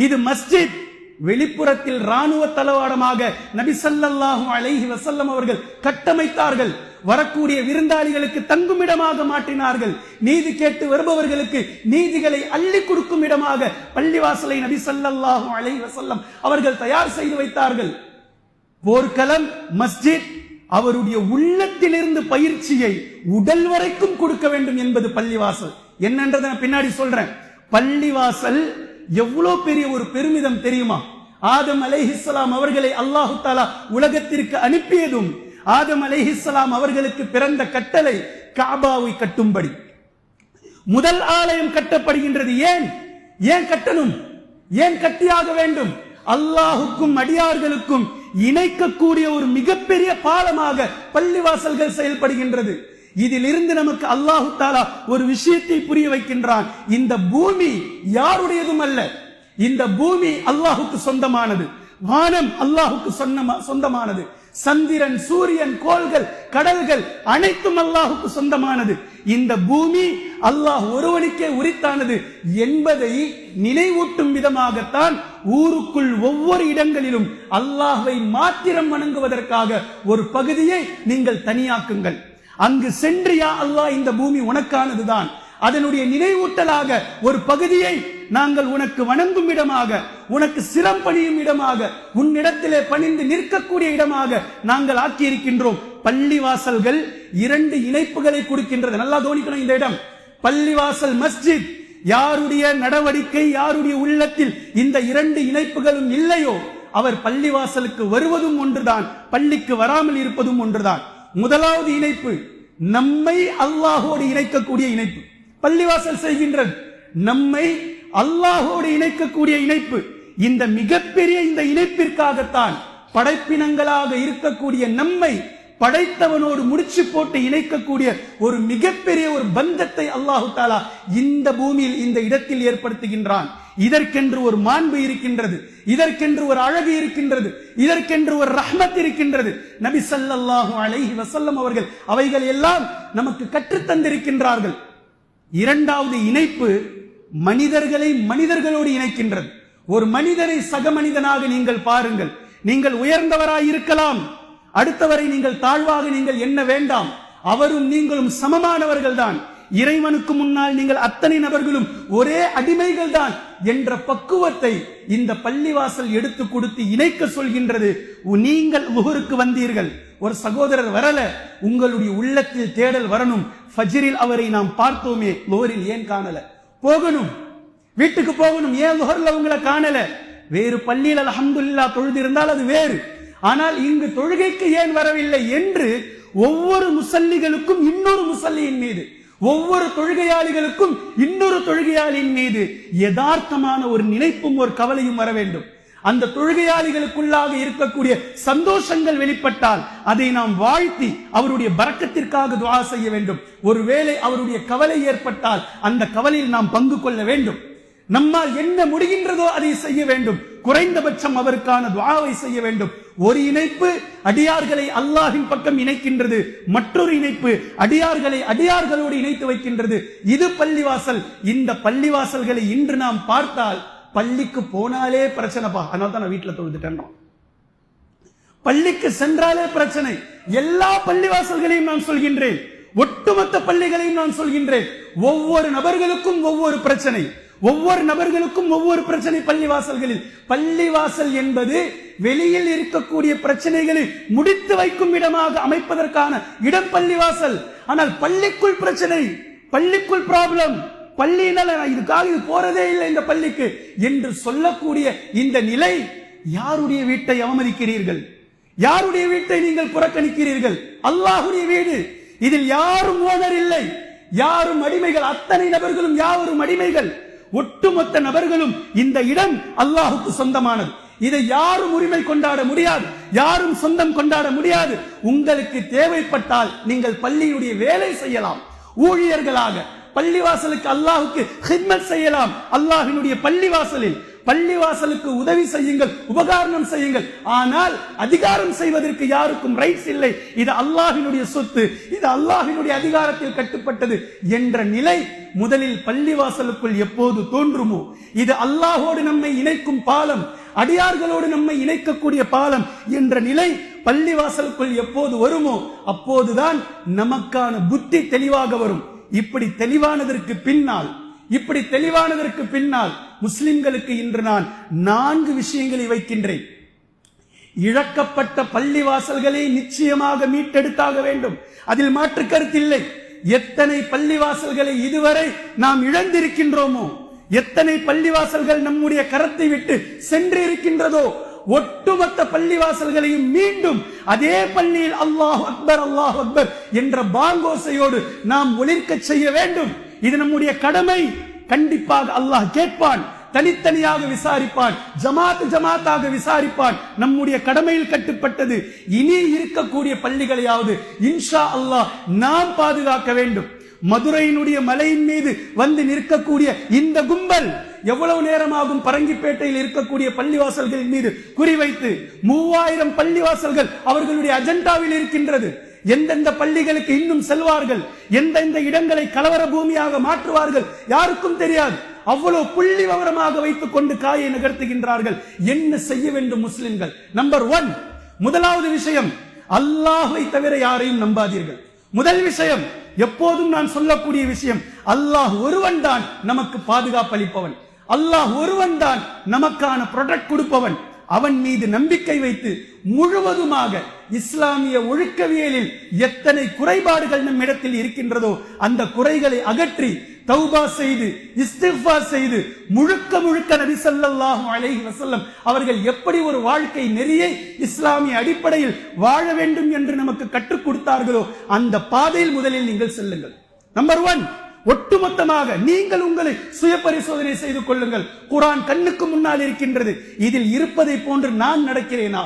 இது மஸ்ஜித். வெளிப்புறத்தில் ராணுவ தளவாடமாக நபி ஸல்லல்லாஹு அலைஹி வஸல்லம் அவர்கள் கட்டமைத்தார்கள். வரக்கூடிய விருந்தாளிகளுக்கு தங்குமிடமாக மாற்றினார்கள். நீதி கேட்டு வருபவர்களுக்கு நீதிகளை அள்ளி கொடுக்கும் இடமாக பள்ளிவாசலை நபி ஸல்லல்லாஹு அலைஹி வஸல்லம் அவர்கள் தயார் செய்து வைத்தார்கள். போர்க்களம், மஸ்ஜித். அவருடைய உள்ளத்திலிருந்து பயிற்சியை உடல் வரைக்கும் கொடுக்க வேண்டும் என்பது பள்ளிவாசல். என்னன்றதை நான் பின்னாடி சொல்றேன். பள்ளிவாசல் எவ்வளவு பெரிய ஒரு பெருமிதம் தெரியுமா? ஆதம் அலைஹிஸ்ஸலாம் அவர்களை அல்லாஹு தஆலா உலகத்திற்கு அனுப்பியதும் ஆதம் அலைஹிஸ்ஸலாம் அவர்களுக்கு பிறந்த கட்டளை காபாவை கட்டும்படி. முதல் ஆலயம் கட்டப்படுகின்றது. ஏன் கட்டணும்? ஏன் கட்டியாக வேண்டும்? அல்லாஹுக்கும் அடியார்களுக்கும் இணைக்கக்கூடிய ஒரு மிகப்பெரிய பாலமாக பள்ளிவாசல்கள் செயல்படுகின்றது. இதிலிருந்து நமக்கு அல்லாஹு தஆலா ஒரு விஷயத்தை புரிய வைக்கின்றான். இந்த பூமி யாருடையதும் அல்ல. இந்த பூமி அல்லாஹுக்கு சொந்தமானது. வானம் அல்லாஹுக்கு சொந்தமானது. சந்திரன், சூரியன், கோள்கள், கடல்கள் அனைத்தும் அல்லாஹுக்கு சொந்தமானது. இந்த பூமி அல்லாஹ் ஒருவனுக்கே உரித்தானது என்பதை நினைவூட்டும் விதமாகத்தான் ஊருக்குள் ஒவ்வொரு இடங்களிலும் அல்லாஹ்வை மாத்திரம் வணங்குவதற்காக ஒரு பகுதியை நீங்கள் தனியாக்குங்கள். அங்கு சென்று யா அல்லாஹ் இந்த பூமி உனக்கானதுதான், அதனுடைய நினைவூட்டலாக ஒரு பகுதியை நாங்கள் உனக்கு வணங்கும் இடமாக, உனக்கு சிரம் பணியும் இடமாக, உன்னிடத்திலே பணிந்து நிற்கக்கூடிய இடமாக நாங்கள் ஆக்கியிருக்கின்றோம். பள்ளிவாசல்கள் இரண்டு இணைப்புகளை கொடுக்கின்றது. நல்லா கவனிக்கணும் இந்த இடம். பள்ளிவாசல், மஸ்ஜித். யாருடைய நடவடிக்கை, யாருடைய உள்ளத்தில் இந்த இரண்டு இணைப்புகளும் இல்லையோ அவர் பள்ளிவாசலுக்கு வருவதும் ஒன்றுதான், பள்ளிக்கு வராமல் இருப்பதும் ஒன்றுதான். முதலாவது இணைப்பு நம்மை அல்லாஹோடு இணைக்கக்கூடிய இணைப்பு பள்ளிவாசல் செய்கின்றது. நம்மை அல்லாஹோடு இணைக்கக்கூடிய இணைப்பு. இந்த மிகப்பெரிய இந்த இணைப்பிற்காகத்தான் படைப்பினங்களாக இருக்கக்கூடிய நம்மை படைத்தவனோடு முடிச்சு போட்டு இணைக்கக்கூடிய ஒரு மிகப்பெரிய ஒரு பந்தத்தை அல்லாஹு தஆலா இந்த பூமியில், இந்த இடத்தில் ஏற்படுத்துகின்றான். இதற்கென்று ஒரு மாண்பு இருக்கின்றது, இதற்கென்று ஒரு அழகு இருக்கின்றது, இதற்கென்று ஒரு ரஹ்மத் இருக்கின்றது. நபி ஸல்லல்லாஹு அலைஹி வஸல்லம் அவர்கள் அவைகள் எல்லாம் நமக்கு கற்றுத் தந்திருக்கின்றார்கள். இரண்டாவது இணைப்பு மனிதர்களை மனிதர்களோடு இணைக்கின்றது. ஒரு மனிதரை சக மனிதனாக நீங்கள் பாருங்கள். நீங்கள் உயர்ந்தவராய் இருக்கலாம், அடுத்தவரை நீங்கள் தாழ்வாக நீங்கள் எண்ண வேண்டாம். அவரும் நீங்களும் சமமானவர்கள் தான். இறைவனுக்கு முன்னால் நீங்கள் அத்தனை நபர்களும் ஒரே அடிமைகள் தான் என்ற பக்குவத்தை இந்த பள்ளிவாசல் எடுத்து கொடுத்து இணைக்க சொல்கின்றது. நீங்கள் லுஹருக்கு வந்தீர்கள், ஒரு சகோதரர் வரல, உங்களுடைய உள்ளத்தில் தேடல் வரணும். ஃபஜ்ரில் அவரை நாம் பார்த்தோமே, லுஹரில் ஏன் காணல? போகணும், வீட்டுக்கு போகணும். ஏன் லுஹர்ல உங்களை காணல? வேறு பள்ளியில் அல்ஹம்துலில்லாஹ் தொழுது இருந்தால் அது வேறு. ஆனால் இங்கு தொழுகைக்கு ஏன் வரவில்லை என்று ஒவ்வொரு முசல்லிகளுக்கும் இன்னொரு முசல்லியின் மீது, ஒவ்வொரு தொழுகையாளிகளுக்கும் இன்னொரு தொழுகையாளியின் மீது யதார்த்தமான ஒரு நினைப்பும் ஒரு கவலையும் வர வேண்டும். அந்த தொழுகையாளிகளுக்குள்ளாக இருக்கக்கூடிய சந்தோஷங்கள் வெளிப்பட்டால் அதை நாம் வாழ்த்தி அவருடைய பரக்கத்திற்காக துஆ செய்ய வேண்டும். ஒருவேளை அவருடைய கவலை ஏற்பட்டால் அந்த கவலையில் நாம் பங்கு கொள்ள வேண்டும். நம்மால் என்ன முடிகின்றதோ அதை செய்ய வேண்டும். குறைந்தபட்சம் அவருக்கான துஆவை செய்ய வேண்டும். ஒரு இணைப்பு அடியார்களை அல்லாஹ்வின் பக்கம் இணைக்கின்றது, மற்றொரு இணைப்பு அடியார்களை அடியார்களோடு இணைத்து வைக்கின்றது. இது பள்ளிவாசல். இந்த பள்ளிவாசல்களை இன்று நாம் பார்த்தால் பள்ளிக்கு போனாலே பிரச்சனைப்பா, அதனால தான் நான் வீட்டில் தொழுதுட்டேன். பள்ளிக்கு சென்றாலே பிரச்சனை. எல்லா பள்ளிவாசல்களையும் நான் சொல்கின்றேன், ஒட்டுமொத்த பள்ளிகளையும் நான் சொல்கின்றேன். ஒவ்வொரு நபர்களுக்கும் ஒவ்வொரு பிரச்சனை, ஒவ்வொரு நபர்களுக்கும் ஒவ்வொரு பிரச்சனை பள்ளிவாசல்களில். பள்ளிவாசல் என்பது வெளியில் இருக்கக்கூடிய பிரச்சனைகளை முடித்து வைக்கும் இடமாக அமைப்பதற்கான இடம் பள்ளிவாசல். ஆனால் பள்ளிக்குள் பிரச்சனை, பள்ளிக்குள் ப்ராப்ளம், பள்ளியினால இதுக்காக இது போறதே இல்லை இந்த பள்ளிக்கு என்று சொல்லக்கூடிய இந்த நிலை. யாருடைய வீட்டை அவமதிக்கிறீர்கள்? யாருடைய வீட்டை நீங்கள் புறக்கணிக்கிறீர்கள்? அல்லாஹ்வுடைய வீடு. இதில் யாரும் ஓனர் இல்லை, யாரும் அடிமைகள். அத்தனை நபர்களும் யாரும் அடிமைகள். ஒட்டுமொத்த நபர்களும் இந்த இடம் அல்லாஹுக்கு சொந்தமானது. இதை யாரும் உரிமை கொண்டாட முடியாது, யாரும் சொந்தம் கொண்டாட முடியாது. உங்களுக்கு தேவைப்பட்டால் நீங்கள் பள்ளியுடைய வேலை செய்யலாம், ஊழியர்களாக பள்ளிவாசலுக்கு அல்லாஹுக்கு ஹித்மத் செய்யலாம். அல்லாஹ்வினுடைய பள்ளிவாசலில் பள்ளிவாசலுக்கு உதவி செய்யுங்கள், உபகாரணம் செய்யுங்கள். ஆனால் அதிகாரம் செய்வதற்கு யாருக்கும் ரைட்ஸ் இல்லை. இது அல்லாஹ்வினுடைய சொத்து, இது அல்லாஹ்வினுடைய அதிகாரத்தில் கட்டுப்பட்டது என்ற நிலை முதலில் பள்ளிவாசலுக்குள் எப்போது தோன்றுமோ, இது அல்லாஹோடு நம்மை இணைக்கும் பாலம், அடியார்களோடு நம்மை இணைக்கக்கூடிய பாலம் என்ற நிலை பள்ளிவாசலுக்குள் எப்போது வருமோ அப்போதுதான் நமக்கான புத்தி தெளிவாக வரும். இப்படி தெளிவானதற்கு பின்னால் முஸ்லிம்களுக்கு இன்று நான் 4 விஷயங்களை வைக்கின்றேன். இழக்கப்பட்ட பள்ளிவாசல்களை நிச்சயமாக மீட்டெடுத்தாக வேண்டும், அதில் மாற்று கருத்தில்லை. எத்தனை பள்ளிவாசல்களை இதுவரை நாம் இழந்திருக்கின்றோமோ, எத்தனை பள்ளிவாசல்கள் நம்முடைய கரத்தை விட்டு சென்று இருக்கின்றதோ ஒட்டுமொத்த பள்ளிவாசல்களையும் மீண்டும் அதே பள்ளியில் அல்லாஹ் அக்பர் என்ற பாங்கோசையோடு நாம் ஒலிர்க்க செய்ய வேண்டும். இது நம்முடைய கடமை. கண்டிப்பாக அல்லாஹ் கேட்பான், தனித்தனியாக விசாரிப்பான், ஜமாத்தாக விசாரிப்பான். நம்முடைய கடமையில் கட்டுப்பட்டது இனி இருக்கக்கூடிய பள்ளிகளையாவது இன்ஷா அல்லாஹ் நாம் பாதுகாக்க வேண்டும். மதுரையினுடைய மலையின் மீது வந்து நிற்கக்கூடிய இந்த கும்பல் எவ்வளவு நேரமாகும் பரங்கிப்பேட்டையில் இருக்கக்கூடிய பள்ளிவாசல்களின் மீது குறிவைத்து 3000 பள்ளிவாசல்கள் அவர்களுடைய அஜெண்டாவில் இருக்கின்றது. எந்தெந்த பள்ளிகளுக்கு இன்னும் செல்வார்கள், எந்தெந்த இடங்களை கலவர பூமியாக மாற்றுவார்கள் யாருக்கும் தெரியாது. அவ்வளவு புள்ளி விவரமாக வைத்துக் கொண்டு காயை நகர்த்துகின்றார்கள். என்ன செய்ய வேண்டும் முஸ்லிம்கள்? நம்பர் 1, முதலாவது விஷயம், அல்லாஹ்வை தவிர யாரையும் நம்பாதீர்கள். முதல் விஷயம், எப்போதும் நான் சொல்லக்கூடிய விஷயம், அல்லாஹ் ஒருவன் தான் நமக்கு பாதுகாப்பு அளிப்பவன். அல்லாஹ் ஒருவன் தான் நமக்கான ப்ரொடெக்ட் கொடுப்பவன். அவன் மீது நம்பிக்கை வைத்து முழுவதுமாக இஸ்லாமிய ஒழுக்கவியலில் எத்தனை குறைபாடுகள் நம் இடத்தில் இருக்கின்றதோ அந்த குறைகளை அகற்றி தௌபா செய்து இஸ்திக்ஃபார் செய்து முழுக்க நபி ஸல்லல்லாஹு அலைஹி வஸல்லம் அவர்கள் எப்படி ஒரு வாழ்க்கை நெறியை இஸ்லாமிய அடிப்படையில் வாழ வேண்டும் என்று நமக்கு கற்றுக் கொடுத்தார்களோ அந்த பாதையில் முதலில் நீங்கள் செல்லுங்கள். நம்பர் 1, ஒட்டுமொத்தமாக நீங்கள் உங்களை சுய பரிசோதனை செய்து கொள்ளுங்கள். குர்ஆன் கண்ணுக்கு முன்னால் இருக்கின்றது. இதில் இருப்பதை போன்று நான் நடக்கிறேனா?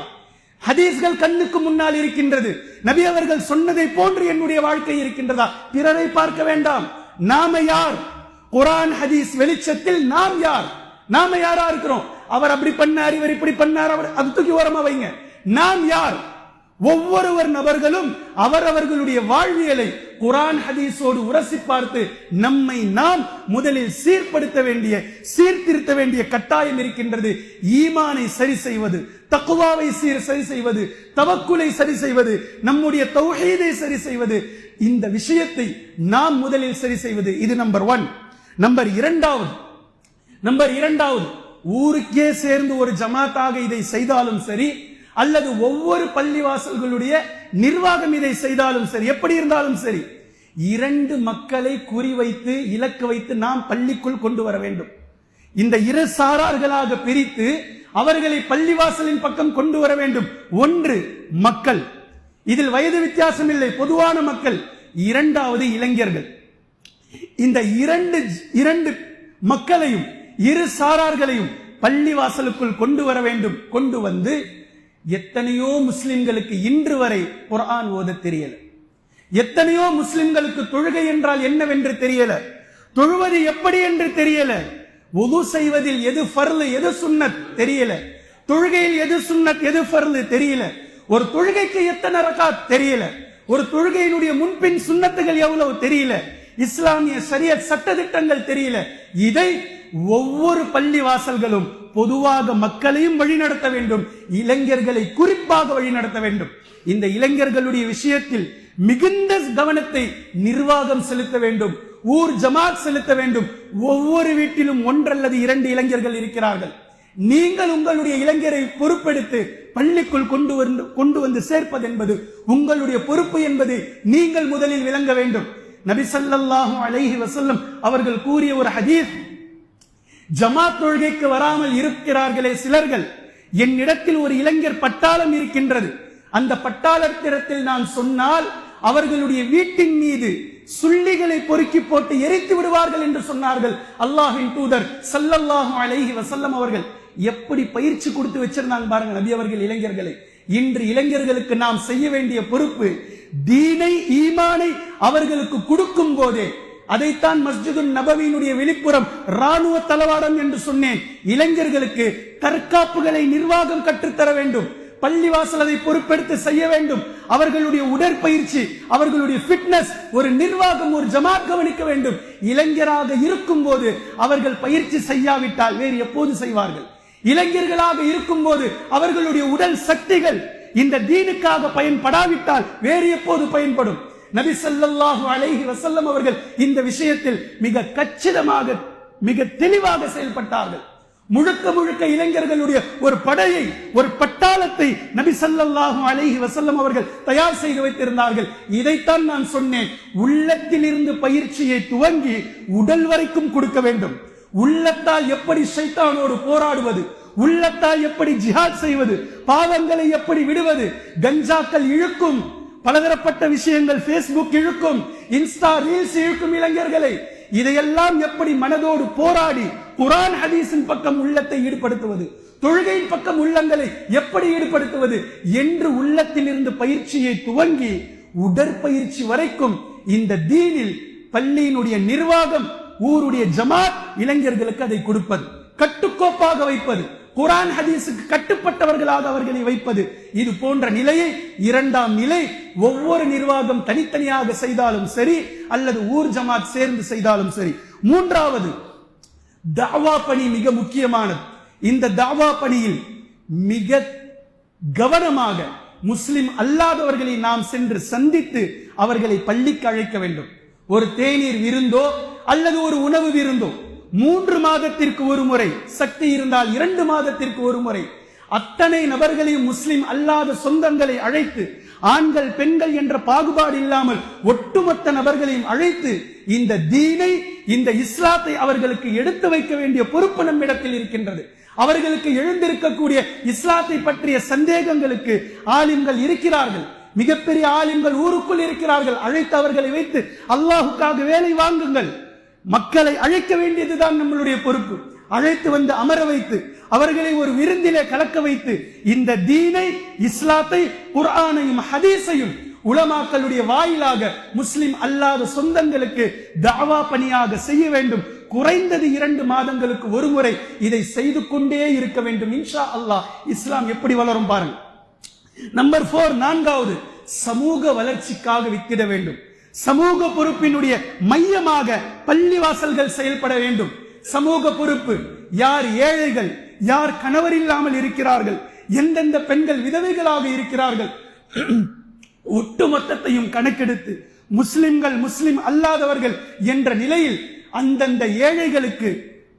ஹதீஸ்கள் கண்ணுக்கு முன்னால் இருக்கின்றது. நபி அவர்கள் சொன்னதை போன்று என்னுடைய வாழ்க்கை இருக்கின்றதா? பிறரை பார்க்க வேண்டாம். நாம யார்? குர்ஆன் ஹதீஸ் வெளிச்சத்தில் நாம் யார்? நாம யாரா இருக்கிறோம்? அவர் அப்படி பண்ணார், இவர் இப்படி பண்ணார், அவர் அது தூக்கி ஓரமா வைங்க. நாம் யார்? ஒவ்வொருவர் நபர்களும் அவரவர்களுடைய வாழ்வியலை குர்ஆன் ஹதீஸோடு உரசி பார்த்து நம்மை நாம் முதலில் சீர்திருத்த வேண்டிய கட்டாயம் இருக்கின்றது. ஈமானை சரி செய்வது, தக்வாவை சரி செய்வது, தவக்குலை சரி செய்வது, நம்முடைய தௌஹீதை சரி செய்வது, இந்த விஷயத்தை நாம் முதலில் சரி செய்வது. இது நம்பர் 1. நம்பர் 2, ஊருக்கே சேர்ந்து ஒரு ஜமாத்தாக இதை செய்தாலும் சரி, அல்லது ஒவ்வொரு பள்ளிவாசல்களுடைய நிர்வாகம் இதை செய்தாலும் சரி, எப்படி இருந்தாலும் சரி, 2 மக்களை குறிவைத்து இலக்கு வைத்து நாம் பள்ளிக்குள் கொண்டு வர வேண்டும். இந்த இரு சாரார்களாக பிரித்து அவர்களை பள்ளிவாசலின் பக்கம் கொண்டு வர வேண்டும். 1 மக்கள், இதில் வயது வித்தியாசம் இல்லை, பொதுவான மக்கள். 2வது இளைஞர்கள். இந்த இரண்டு மக்களையும் இரு சாரார்களையும் பள்ளிவாசலுக்குள் கொண்டு வர வேண்டும். கொண்டு வந்து எத்தனையோ முஸ்லிம்களுக்கு இன்று வரை குர்ஆன் ஓத தெரியல, எத்தனையோ முஸ்லிம்களுக்கு தொழுகை என்றால் என்னவென்று தெரியல, தொழுவது எப்படி என்று தெரியல, வுது செய்வதில் எது ஃபர்லு எது சுன்னத் தெரியல, தொழுகையில் எது சுன்னத் எது ஃபர்லு தெரியல, ஒரு தொழுகைக்கு எத்தனை ரகாத் தெரியல, ஒரு தொழுகையினுடைய முன்பின் சுன்னத்துகள் எவ்வளவு தெரியல, இஸ்லாமிய ஷரியத் சட்டதிட்டங்கள் தெரியல. இதை ஒவ்வொரு பள்ளி வாசல்களும் பொதுவாக மக்களையும் வழிநடத்த வேண்டும், இளைஞர்களை குறிப்பாக வழிநடத்த வேண்டும். இந்த இளைஞர்களுடைய விஷயத்தில் மிகுந்த கவனத்தை நிர்வாகம் செலுத்த வேண்டும், ஊர் ஜமாத் செலுத்த வேண்டும். ஒவ்வொரு வீட்டிலும் 1 அல்லது 2 இளைஞர்கள் இருக்கிறார்கள். நீங்கள் உங்களுடைய இளைஞரை பொறுப்பெடுத்து பள்ளிக்குள் கொண்டு வந்து சேர்ப்பது என்பது உங்களுடைய பொறுப்பு என்பதை நீங்கள் முதலில் விளங்க வேண்டும். நபி ஸல்லல்லாஹு அலைஹி வஸல்லம் அவர்கள் கூறிய ஒரு ஹதீஸ், ஜமாத் தொழுகைக்கு வராமல் இருக்கிறார்களே சிலர்கள், என்னிடத்தில் ஒரு இளைஞர் பட்டாளம் இருக்கின்றது, அந்த பட்டாளத்திடத்தில் நான் சொன்னால் அவர்களுடைய வீட்டின் மீது சுள்ளிகளை பொறுக்கி போட்டு எரித்து விடுவார்கள் என்று சொன்னார்கள் அல்லாஹ்வின் தூதர் ஸல்லல்லாஹு அலைஹி வஸல்லம் அவர்கள். எப்படி பயிற்சி கொடுத்து வச்சிருந்தாங்க பாருங்க நபி அவர்கள் இளைஞர்களை. இன்று இளைஞர்களுக்கு நாம் செய்ய வேண்டிய பொறுப்பு, தீனை ஈமானை அவர்களுக்கு கொடுக்கும் போதே, அதைத்தான் மஸ்ஜிதுன் நபவியினுடைய வெளிப்புறம் ராணுவ தளவாடம் என்று சொன்னேன். இளைஞர்களுக்கு தற்காப்புகளை நிர்வாகம் கற்றுத்தர வேண்டும், பள்ளிவாசல் அதை பொறுப்பெடுத்து செய்ய வேண்டும். அவர்களுடைய உடற்பயிற்சி, அவர்களுடைய ஃபிட்னஸ், ஒரு நிர்வாகம், ஒரு ஜமாத் கவனிக்க வேண்டும். இளைஞராக இருக்கும் போது அவர்கள் பயிற்சி செய்யாவிட்டால் வேறு எப்போது செய்வார்கள்? இளைஞர்களாக இருக்கும் போது அவர்களுடைய உடல் சக்திகள் இந்த தீனுக்காக பயன்படாவிட்டால் வேறு எப்போது பயன்படும்? நபி ஸல்லல்லாஹு அலைஹி வஸல்லம் அவர்கள் இந்த விஷயத்தில் மிக கச்சிதமாக, மிக தெளிவாக செயல்பட்டார்கள். முழுக்க இளைஞர்களுடைய ஒரு படையை, ஒரு பட்டாளத்தை நபி ஸல்லல்லாஹு அலைஹி வஸல்லம் அவர்கள் தயார் செய்து வைத்திருந்தார்கள். இதைத்தான் நான் சொன்னேன், உள்ளத்தில் இருந்து பயிற்சியை துவங்கி உடல் வரைக்கும் கொடுக்க வேண்டும். உள்ளத்தால் எப்படி ஷைத்தானோடு போராடுவது, உள்ளத்தால் எப்படி ஜிஹாத் செய்வது, பாவங்களை எப்படி விடுவது. கஞ்சாக்கள் இழுக்கும், பலதரப்பட்ட விஷயங்கள் பேஸ்புக் இழுக்கும், இன்ஸ்டா ரீல்ஸ் இழுக்கும் இளைஞர்களை. இதையெல்லாம் எப்படி மனதோடு போராடி குர்ஆன் ஹதீஸின் பக்கம் உள்ளத்தை ஈடுபடுத்துவது, தொழுகையின் பக்கம் உள்ளங்களை எப்படி ஈடுபடுத்துவது என்று உள்ளத்தில் இருந்து பயிற்சியை துவங்கி உடற்பயிற்சி வரைக்கும் இந்த தீனில் பள்ளியினுடைய நிர்வாகம், ஊருடைய ஜமாத் இளைஞர்களுக்கு அதை கொடுப்பது, கட்டுக்கோப்பாக வைப்பது, குர்ஆன் ஹதீஸுக்கு கட்டுப்பட்டவர்களாக அவர்களை வைப்பது. இது போன்ற நிலையை இரண்டாம் நிலை ஒவ்வொரு நிர்வாகம் தனித்தனியாக செய்தாலும் சரி அல்லது ஊர் ஜமாத் சேர்ந்து செய்தாலும் சரி. மூன்றாவது, தாவா பணி மிக முக்கியமானது. இந்த தாவா பணியில் மிக கவனமாக முஸ்லிம் அல்லாதவர்களை நாம் சென்று சந்தித்து அவர்களை பள்ளிக்கு அழைக்க வேண்டும். ஒரு தேநீர் விருந்தோ அல்லது ஒரு உணவு விருந்தோ 3 மாதத்திற்கு ஒரு முறை, சக்தி இருந்தால் 2 மாதத்திற்கு ஒரு முறை அத்தனை நபர்களையும் முஸ்லிம் அல்லாத சொந்தங்களை அழைத்து, ஆண்கள் பெண்கள் என்ற பாகுபாடு இல்லாமல் ஒட்டுமொத்த நபர்களையும் அழைத்து இந்த தீனை, இந்த இஸ்லாத்தை அவர்களுக்கு எடுத்து வைக்க வேண்டிய பொறுப்பு நம்மிடத்தில் இருக்கின்றது. அவர்களுக்கு எழுந்திருக்கக்கூடிய இஸ்லாத்தை பற்றிய சந்தேகங்களுக்கு ஆலிம்கள் இருக்கிறார்கள், மிகப்பெரிய ஆலிம்கள் ஊருக்குள் இருக்கிறார்கள். அழைத்து அவர்களை வைத்து அல்லாஹுக்காக வேலை வாங்குங்கள். மக்களை அழைக்க வேண்டியதுதான் நம்மளுடைய பொறுப்பு. அழைத்து வந்து அமர வைத்து அவர்களை ஒரு விருந்திலே கலக்க வைத்து இந்த தீனை, இஸ்லாத்தை, குர்ஆனையும் ஹதீஸையும் உலமாக்களுடைய வாயிலாக முஸ்லிம் அல்லாத சொந்தங்களுக்கு தாவா பணியாக செய்ய வேண்டும். குறைந்தது 2 மாதங்களுக்கு ஒரு முறை இதை செய்து கொண்டே இருக்க வேண்டும். இன்ஷா அல்லாஹ் இஸ்லாம் எப்படி வளரும் பாருங்க. நம்பர் 4, நான்காவது, சமூக வளர்ச்சிக்காக வித்திட வேண்டும். சமூக பொறுப்பினுடைய மையமாக பள்ளிவாசல்கள் செயல்பட வேண்டும். சமூக பொறுப்பு, யார் ஏழைகள், யார் கணவர் இல்லாமல் இருக்கிறார்கள், எந்தெந்த பெண்கள் விதவைகளாக இருக்கிறார்கள், ஒட்டுமொத்தத்தையும் கணக்கெடுத்து முஸ்லிம்கள், முஸ்லிம் அல்லாதவர்கள் என்ற நிலையில் அந்தந்த ஏழைகளுக்கு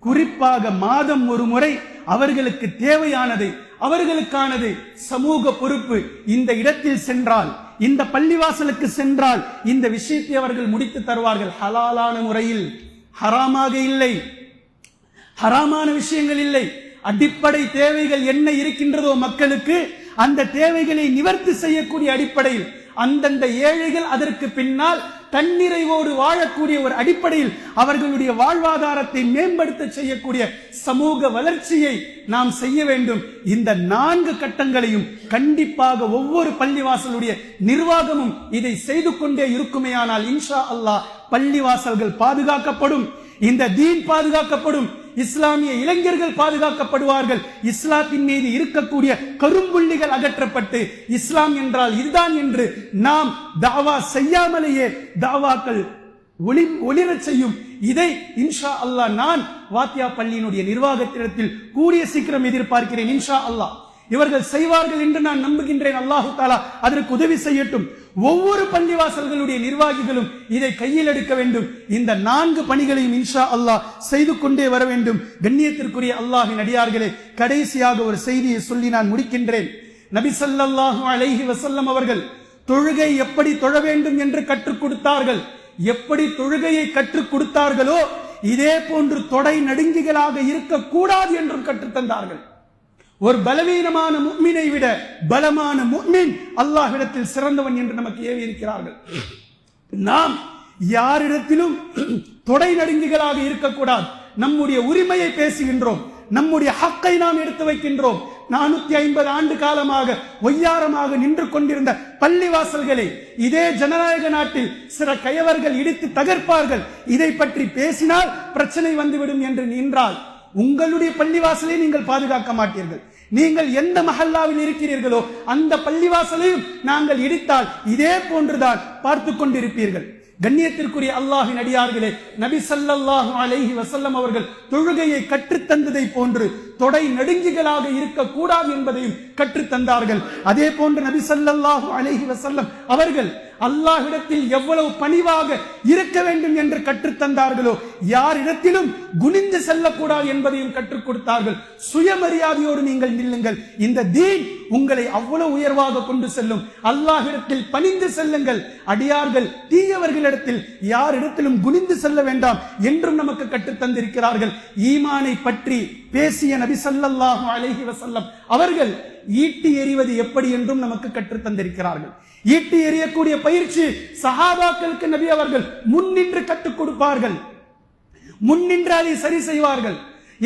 குறிப்பாக மாதம் ஒரு முறை அவர்களுக்கு தேவையானதை, அவர்களுக்கானது சமூக பொறுப்பு. இந்த இடத்தில் சென்றால், இந்த பள்ளிவாசலுக்கு சென்றால் இந்த விஷயத்தை அவர்கள் முடித்து தருவார்கள். ஹலாலான முறையில், ஹராமாக இல்லை, ஹராமான விஷயங்கள் இல்லை. அடிப்படை தேவைகள் என்ன இருக்கின்றதோ மக்களுக்கு அந்த தேவைகளை நிவர்த்தி செய்யக்கூடிய அடிப்படையில், அந்தந்த ஏழைகள் அதற்கு பின்னால் தன்னிறைவோடு வாழக்கூடிய ஒரு அடிப்படையில் அவர்களுடைய வாழ்வாதாரத்தை மேம்படுத்த செய்யக்கூடிய சமூக வளர்ச்சியை நாம் செய்ய வேண்டும். இந்த 4 கட்டங்களையும் கண்டிப்பாக ஒவ்வொரு பள்ளிவாசலுடைய நிர்வாகமும் இதை செய்து கொண்டே இருக்குமேயானால் இன்ஷா அல்லாஹ் பள்ளிவாசல்கள் பாதுகாக்கப்படும், இந்த தீன் பாதுகாக்கப்படும், இஸ்லாமிய இளைஞர்கள் பாதுகாக்கப்படுவார்கள். இஸ்லாத்தின் மீது இருக்கக்கூடிய கரும்புள்ளிகள் அகற்றப்பட்டு இஸ்லாம் என்றால் இதுதான் என்று நாம் தாவா செய்யாமலேயே தாவாக்கள் ஒளிரச் செய்யும். இதை இன்ஷா அல்லாஹ் நான் வாத்தியா பள்ளியினுடைய நிர்வாகத்திடத்தில் கூடிய சீக்கிரம் எதிர்பார்க்கிறேன். இன்ஷா அல்லாஹ் இவர்கள் செய்வார்கள் என்று நான் நம்புகின்றேன். அல்லாஹு தஆலா அதற்கு உதவி செய்யட்டும். ஒவ்வொரு பள்ளிவாசல்களுடைய நிர்வாகிகளும் இதை கையில் எடுக்க வேண்டும். இந்த 4 பணிகளையும் இன்ஷா அல்லாஹ் செய்து கொண்டே வர வேண்டும். கண்ணியத்திற்குரிய அல்லாஹ்வின் அடியார்களே, கடைசியாக ஒரு செய்தியை சொல்லி நான் முடிக்கின்றேன். நபி ஸல்லல்லாஹு அலைஹி வஸல்லம் அவர்கள் தொழுகை எப்படி தொழ வேண்டும் என்று கற்றுக் கொடுத்தார்கள். எப்படி தொழுகையை கற்றுக் கொடுத்தார்களோ இதே போன்று தொடை நடுங்கிகளாக இருக்கக்கூடாது என்றும் கற்றுத்தந்தார்கள். ஒரு பலவீனமான முஃமினை விட பலமான முஃமின் அல்லாஹ்விடத்தில் சிறந்தவன் என்று நமக்கு ஏவி இருக்கிறார்கள். நாம் யாரிடத்திலும் தொடை நடுங்கிகளாக இருக்கக்கூடாது. நம்முடைய உரிமையை பேசுகின்றோம், நம்முடைய ஹக்கை நாம் எடுத்து வைக்கின்றோம். 450 ஆண்டு காலமாக ஒய்யாரமாக நின்று கொண்டிருந்த பள்ளிவாசல்களை இதே ஜனநாயக நாட்டில் சில கயவர்கள் இடித்து தகர்ப்பார்கள். இதை பற்றி பேசினால் பிரச்சனை வந்துவிடும் என்று நின்றால் உங்களுடைய பள்ளிவாசலை நீங்கள் பாதுகாக்க மாட்டீர்கள். நீங்கள் எந்த மஹல்லாவில் இருக்கிறீர்களோ அந்த பள்ளிவாசலையும் நாங்கள் இடித்தால் இதே போன்றுதான் பார்த்து கொண்டிருப்பீர்கள். கண்ணியத்திற்குரிய அல்லாஹ்வின் அடியார்களே, நபி ஸல்லல்லாஹு அலைஹி வஸல்லம் அவர்கள் தொழுகையை கற்றுத்தந்ததை போன்று தொடை நடுங்கிகளாக இருக்கக்கூடாது என்பதையும் கற்றுத்தந்தார்கள். அதே போன்று நபி ஸல்லல்லாஹு அலைஹி வஸல்லம் அவர்கள் அல்லாஹ்விடத்தில் எவ்வளவு பணிவாக இருக்க வேண்டும் என்று கற்றுத்தந்தார்களோ, யாரிடத்திலும் குனிந்து செல்லக்கூடாது என்பதையும் கற்றுக் கொடுத்தார்கள். சுயமரியாதையோடு நீங்கள் நில்லுங்கள், இந்த தீன் உங்களை அவ்வளவு உயர்வாக கொண்டு செல்லும். அல்லாஹ்விடத்தில் பணிந்து செல்லுங்கள், அடியார்கள் தீயவர்களிடத்தில் யாரிடத்திலும் குனிந்து செல்ல வேண்டாம் என்றும் நமக்கு கற்றுத்தந்திருக்கிறார்கள். ஈமானை பற்றி பேசிய நபி ஸல்லல்லாஹு அலைஹி வஸல்லம் அவர்கள் ஈட்டி எறிவது எப்படி என்றும் நமக்கு கற்றுத்தந்திருக்கிறார்கள். ஈட்டி எறியக்கூடிய பயிற்சி சஹாபாக்களுக்கு நபி அவர்கள் முன்னின்று கற்றுக் கொடுப்பார்கள். முன்னின்று அதை சரி செய்வார்கள்.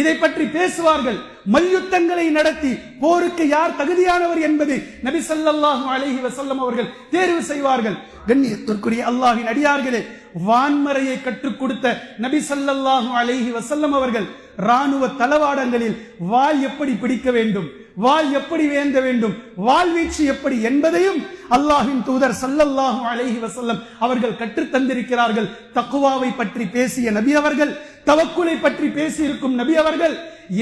இதை பற்றி பேசுவார்கள். மல்யுத்தங்களை நடத்தி போருக்கு யார் தகுதியானவர் என்பது நபி ஸல்லல்லாஹு அலைஹி வஸல்லம் அவர்கள் தேர்வு செய்வார்கள். கண்ணியத்திற்குரிய அல்லாஹ்வின் அடியார்களே, வான்மறையை கற்றுக் கொடுத்த நபி ஸல்லல்லாஹு அலைஹி வஸல்லம் அவர்கள் ராணுவ தளவாடங்களில் வாள் எப்படி பிடிக்க வேண்டும், வாள் எப்படி வேந்த வேண்டும், வாள் வீச்சு எப்படி என்பதையும் அல்லாஹ்வின் தூதர் ஸல்லல்லாஹு அலைஹி வஸல்லம் அவர்கள் கற்றுத் தந்திருக்கிறார்கள். தக்வாவை பற்றி பேசிய நபி அவர்கள், தவக்குலை பற்றி பேசியிருக்கும் நபி அவர்கள்,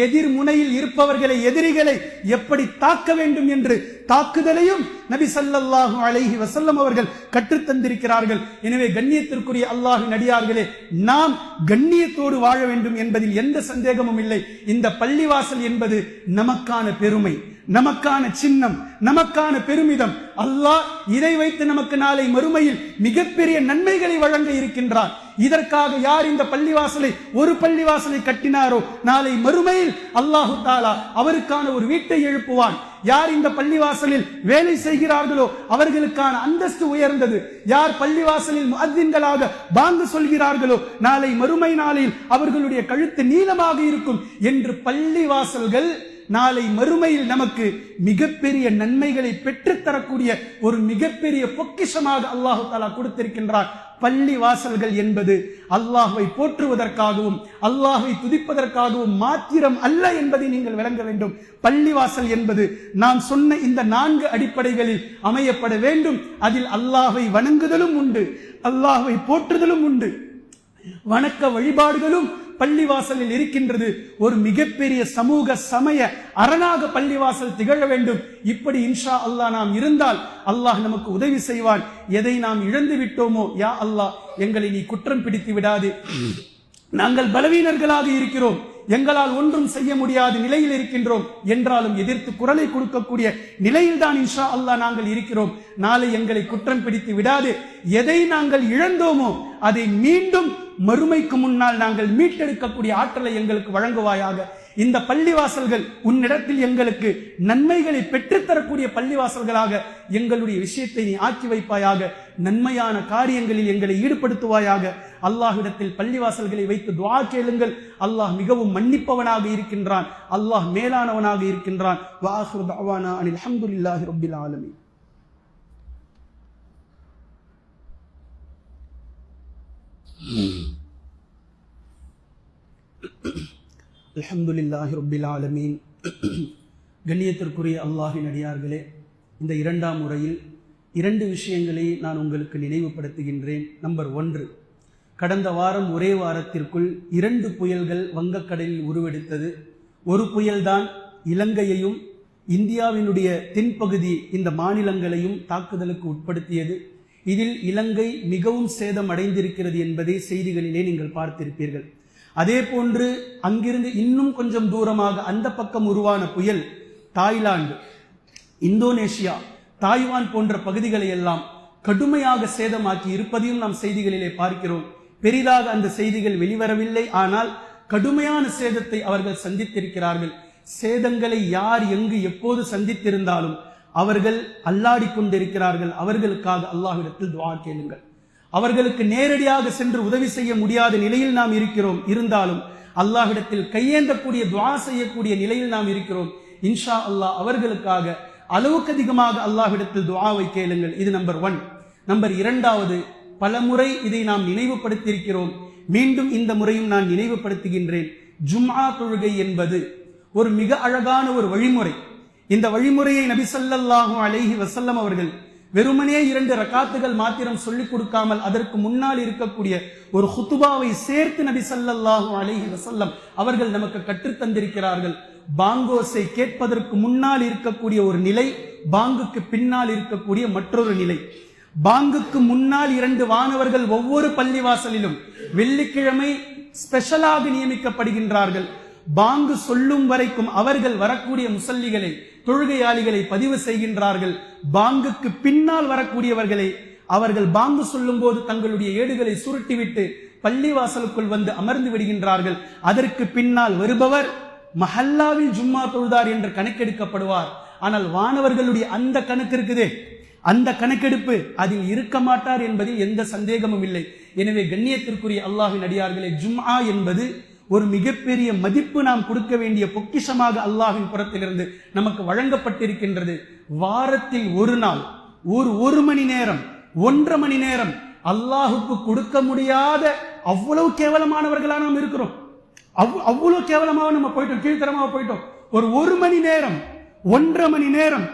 எதிர் முனையில் இருப்பவர்களை, எதிரிகளை எப்படி தாக்க வேண்டும் என்று தாக்குதலையும் நபி ஸல்லல்லாஹு அலைஹி வஸல்லம் அவர்கள் கற்றுத் தந்திருக்கிறார்கள். எனவே கண்ணியத்திற்குரிய அல்லாஹ்வின் அடியார்களே, நாம் கண்ணியத்தோடு வாழ வேண்டும் என்பதில் எந்த சந்தேகமும் இல்லை. இந்த பள்ளிவாசல் என்பது நமக்கான பெருமை, நமக்கான சின்னம், நமக்கான பெருமிதம். அல்லாஹ் இதை வைத்து நமக்கு நாளை மறுமையில் மிகப்பெரிய நன்மைகளை வழங்க இருக்கின்றார். இதற்காக யார் இந்த பள்ளிவாசலை, ஒரு பள்ளிவாசலை கட்டினாரோ, நாளை மறுமையில் அல்லாஹு தஆலா அவருக்கான ஒரு வீட்டை எழுப்புவான். யார் இந்த பள்ளிவாசலில் வேலை செய்கிறார்களோ அவர்களுக்கான அந்தஸ்து உயர்ந்தது. யார் பள்ளிவாசலில் முஅத்தின்களாக பாங்கு சொல்கிறார்களோ, நாளை மறுமை நாளில் அவர்களுடைய கழுத்து நீளமாக இருக்கும் என்று பள்ளிவாசல்கள் நாளை மறுமையில் நமக்கு மிகப்பெரிய நன்மைகளை பெற்றுத்தரக்கூடிய ஒரு மிகப்பெரிய பொக்கிஷமாக அல்லாஹு தஆலா கொடுத்திருக்கின்றார். பள்ளி வாசல்கள் என்பது அல்லாஹ்வை போற்றுவதற்காகவும் அல்லாஹ்வை துதிப்பதற்காகவும் மாத்திரம் அல்ல என்பதை நீங்கள் விளங்க வேண்டும். பள்ளிவாசல் என்பது நான் சொன்ன இந்த 4 அடிப்படைகளில் அமையப்பட வேண்டும். அதில் அல்லாஹ்வை வணங்குதலும் உண்டு, அல்லாஹ்வை போற்றுதலும் உண்டு, வணக்க வழிபாடுகளும் பள்ளிவாசலில் இருக்கின்றது. ஒரு மிகப்பெரிய சமூக சமய அரணாக பள்ளிவாசல் திகழ வேண்டும். இப்படி இன்ஷா அல்லாஹ் நாம் இருந்தால் அல்லாஹ் நமக்கு உதவி செய்வான். எதை நாம் இழந்து விட்டோமோ, யா அல்லாஹ் எங்களை நீ குற்றம் பிடித்து விடாது. நாங்கள் பலவீனர்களாக இருக்கிறோம், எங்களால் ஒன்றும் செய்ய முடியாத நிலையில் இருக்கின்றோம் என்றாலும் எதிர்த்து குரலை கொடுக்கக்கூடிய நிலையில் தான் இன்ஷா அல்லாஹ் நாங்கள் இருக்கிறோம். நாளை எங்களை குற்றம் பிடித்து விடாது. எதை நாங்கள் இழந்தோமோ அதை மீண்டும் மறுமைக்கு முன்னால் நாங்கள் மீட்டெடுக்கக்கூடிய ஆற்றலை எங்களுக்கு வழங்குவாயாக. இந்த பள்ளிவாசல்கள் உன்னிடத்தில் எங்களுக்கு நன்மைகளை பெற்றுத்தரக்கூடிய பள்ளிவாசல்களாக எங்களுடைய விஷயத்தை நீ ஆக்கி வைப்பாயாக. நன்மையான காரியங்களில் எங்களை ஈடுபடுத்துவாயாக. அல்லாஹ்விடத்தில் பள்ளிவாசல்களை வைத்து துஆ கேளுங்கள். அல்லாஹ் மிகவும் மன்னிப்பவனாக இருக்கின்றான், அல்லாஹ் மேலானவனாக இருக்கின்றான். வ ஆகிரு தஅவானா அனில் ஹம்துலில்லாஹி ரப்பில் ஆலமீன். அல்ஹம்துலில்லாஹி ரப்பில் ஆலமீன். கண்ணியத்திற்குரிய அல்லாஹ்வின் அடியார்களே, இந்த 2ஆம் முறையில் 2 விஷயங்களை நான் உங்களுக்கு நினைவுபடுத்துகின்றேன். நம்பர் 1, கடந்த வாரம் ஒரே வாரத்திற்குள் 2 புயல்கள் வங்கக்கடலில் உருவெடுத்தது. ஒரு புயல்தான் இலங்கையையும் இந்தியாவினுடைய தென்பகுதி இந்த மாநிலங்களையும் தாக்குதலுக்கு உட்படுத்தியது. இதில் இலங்கை மிகவும் சேதம் அடைந்திருக்கிறது என்பதை செய்திகளிலே நீங்கள் பார்த்திருப்பீர்கள். அதே போன்று அங்கிருந்து இன்னும் கொஞ்சம் தூரமாக அந்த பக்கம் உருவான புயல் தாய்லாந்து, இந்தோனேஷியா, தாய்வான் போன்ற பகுதிகளை எல்லாம் கடுமையாக சேதமாக்கி இருப்பதையும் நாம் செய்திகளிலே பார்க்கிறோம். பெரிதாக அந்த செய்திகள் வெளிவரவில்லை, ஆனால் கடுமையான சேதத்தை அவர்கள் சந்தித்திருக்கிறார்கள். சேதங்களை யார் எங்கு எப்போது சந்தித்திருந்தாலும் அவர்கள் அல்லாடி கொண்டிருக்கிறார்கள். அவர்களுக்காக அல்லாஹ்விடத்தில் துஆ கேளுங்கள். அவர்களுக்கு நேரடியாக சென்று உதவி செய்ய முடியாத நிலையில் நாம் இருக்கிறோம். இருந்தாலும் அல்லாஹ்விடத்தில் கையேந்தக்கூடிய துஆ செய்யக்கூடிய நிலையில் நாம் இருக்கிறோம். இன்ஷா அல்லாஹ் அவர்களுக்காக அளவுக்கு அதிகமாக அல்லாஹ்விடத்தில் துஆவை கேளுங்கள். இது நம்பர் 1. நம்பர் 2வது, பலமுறை இதை நாம் நினைவுபடுத்தியிருக்கிறோம், மீண்டும் இந்த முறையும் நான் நினைவுபடுத்துகின்றேன். ஜும்ஆ தொழுகை என்பது ஒரு மிக அழகான ஒரு வழிமுறை. இந்த வழிமுறையை நபி ஸல்லல்லாஹு அலைஹி வஸல்லம் அவர்கள் வெறுமனே 2 ரக்காத்துகள் மாத்திரம் சொல்லிக் கொடுக்காமல் அதற்கு முன்னால் இருக்கக்கூடிய ஒரு ஹுத்துபாவை சேர்த்து நபி ஸல்லல்லாஹு அலைஹி வஸல்லம் அவர்கள் நமக்கு கற்றுத் தந்திருக்கிறார்கள். பாங்கோசை கேட்பதற்கு முன்னால் இருக்கக்கூடிய ஒரு நிலை, பாங்குக்கு பின்னால் இருக்கக்கூடிய மற்றொரு நிலை. பாங்குக்கு முன்னால் 2 வானவர்கள் ஒவ்வொரு பள்ளிவாசலிலும் வெள்ளிக்கிழமை ஸ்பெஷலாக நியமிக்கப்படுகின்றார்கள். பாங்கு சொல்லும் வரைக்கும் அவர்கள் வரக்கூடிய முசல்லிகளை, தொழுகையாளிகளை பதிவு செய்கின்றார்கள். பாங்குக்கு பின்னால் வரக்கூடியவர்களை அவர்கள் பாங்கு சொல்லும் போது தங்களுடைய ஏடுகளை சுருட்டிவிட்டு பள்ளிவாசலுக்குள் வந்து அமர்ந்து விடுகின்றார்கள். அதற்கு பின்னால் வருபவர் மஹல்லாவில் ஜும்மா தொழுதார் என்று கணக்கெடுக்கப்படுவார். ஆனால் வானவர்களுடைய அந்த கணக்கு இருக்குதே, அந்த கணக்கெடுப்பு அதில் இருக்க மாட்டார் என்பதில் எந்த சந்தேகமும் இல்லை. எனவே கண்ணியத்திற்குரிய அல்லாஹ்வின் அடியார்களே, ஜும்ஆ என்பது ஒரு மிகப்பெரிய மதிப்பு, நாம் கொடுக்க வேண்டிய பொக்கிஷமாக அல்லாஹ்வின் புறத்திலிருந்து நமக்கு வழங்கப்பட்டிருக்கின்றது. வாரத்தில் ஒரு நாள், ஒரு மணி நேரம், 1.5 மணி நேரம் அல்லாஹுக்கு கொடுக்க முடியாத அவ்வளவு கேவலமானவர்களா நாம் இருக்கிறோம். அவ்வளவு கேவலமாக நம்ம போயிட்டோம், கீழ்த்தரமாக போயிட்டோம். ஒரு மணி நேரம், 1.5 மணி நேரம்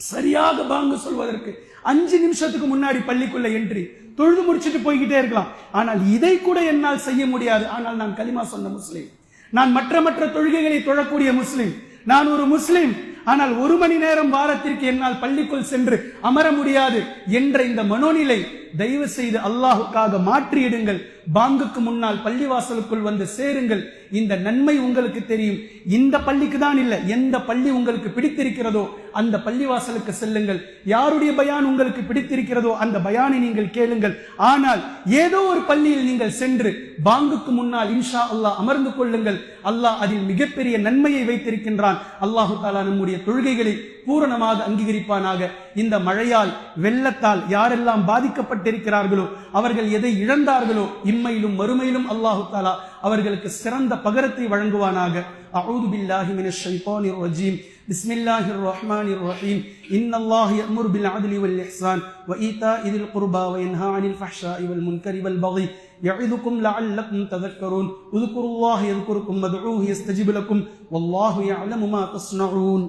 சரியாக பாங்கு சொல்வதற்கு 5 நிமிஷத்துக்கு முன்னாடி பள்ளிக்குள்ள என்ட்ரி, தொழுது முடிச்சுட்டு போய்கிட்டே இருக்கலாம். ஆனால் இதை கூட என்னால் செய்ய முடியாது. ஆனால் நான் கலிமா சொன்ன முஸ்லிம், நான் மற்ற தொழுகைகளை தொழக்கூடிய முஸ்லிம், நான் ஒரு முஸ்லிம். ஆனால் 1 மணி நேரம் வாரத்திற்கு என்னால் பள்ளிக்குள் சென்று அமர முடியாது என்ற இந்த மனோநிலை தயவு செய்து அல்லாஹுக்காக மாற்றியிடுங்கள். பாங்குக்கு முன்னால் பள்ளிவாசலுக்குள் வந்து சேருங்கள். இந்த நன்மை உங்களுக்கு தெரியும். இந்த பள்ளிக்கு தான் இல்லை, எந்த பள்ளி உங்களுக்கு பிடித்திருக்கிறதோ அந்த பள்ளிவாசலுக்கு செல்லுங்கள். யாருடைய பயான் உங்களுக்கு பிடித்திருக்கிறதோ அந்த பயானை நீங்கள் கேளுங்கள். ஆனால் ஏதோ ஒரு பள்ளியில் நீங்கள் சென்று பாங்குக்கு முன்னால் இன்ஷா அல்லாஹ் அமர்ந்து கொள்ளுங்கள். அல்லாஹ் அதில் மிகப்பெரிய நன்மையை வைத்திருக்கின்றான். அல்லாஹு தஆலா நம்முடைய தொழுகைகளை பூரணமாக அங்கீகரிப்பானாக. இந்த மழையால், வெள்ளத்தால் யாரெல்லாம் பாதிக்கப்பட்டிருக்கிறார்களோ, அவர்கள் எதை இழந்தார்களோ, இம்மையிலும் மறுமையிலும் அல்லாஹு தஆலா அவர்களுக்கு சிறந்த பகரத்தை வழங்குவானாக. அஊது பில்லாஹி மினஷ் ஷைத்தானிர் ரஜீம். பிஸ்மில்லாஹிர் ரஹ்மானிர் ரஹீம். இன்னல்லாஹ யஅமுரு பில் அத்லி வல் இஹ்சான் வ ஈதாஇ தில் குர்பா வ யன்ஹா அனில் ஃபஹ்ஷாஇ வல் முன்கரி வல் பகி يعظكم لعلكم تذكرون اذكروا الله يذكركم وادعوه يستجب لكم والله يعلم ما تصنعون.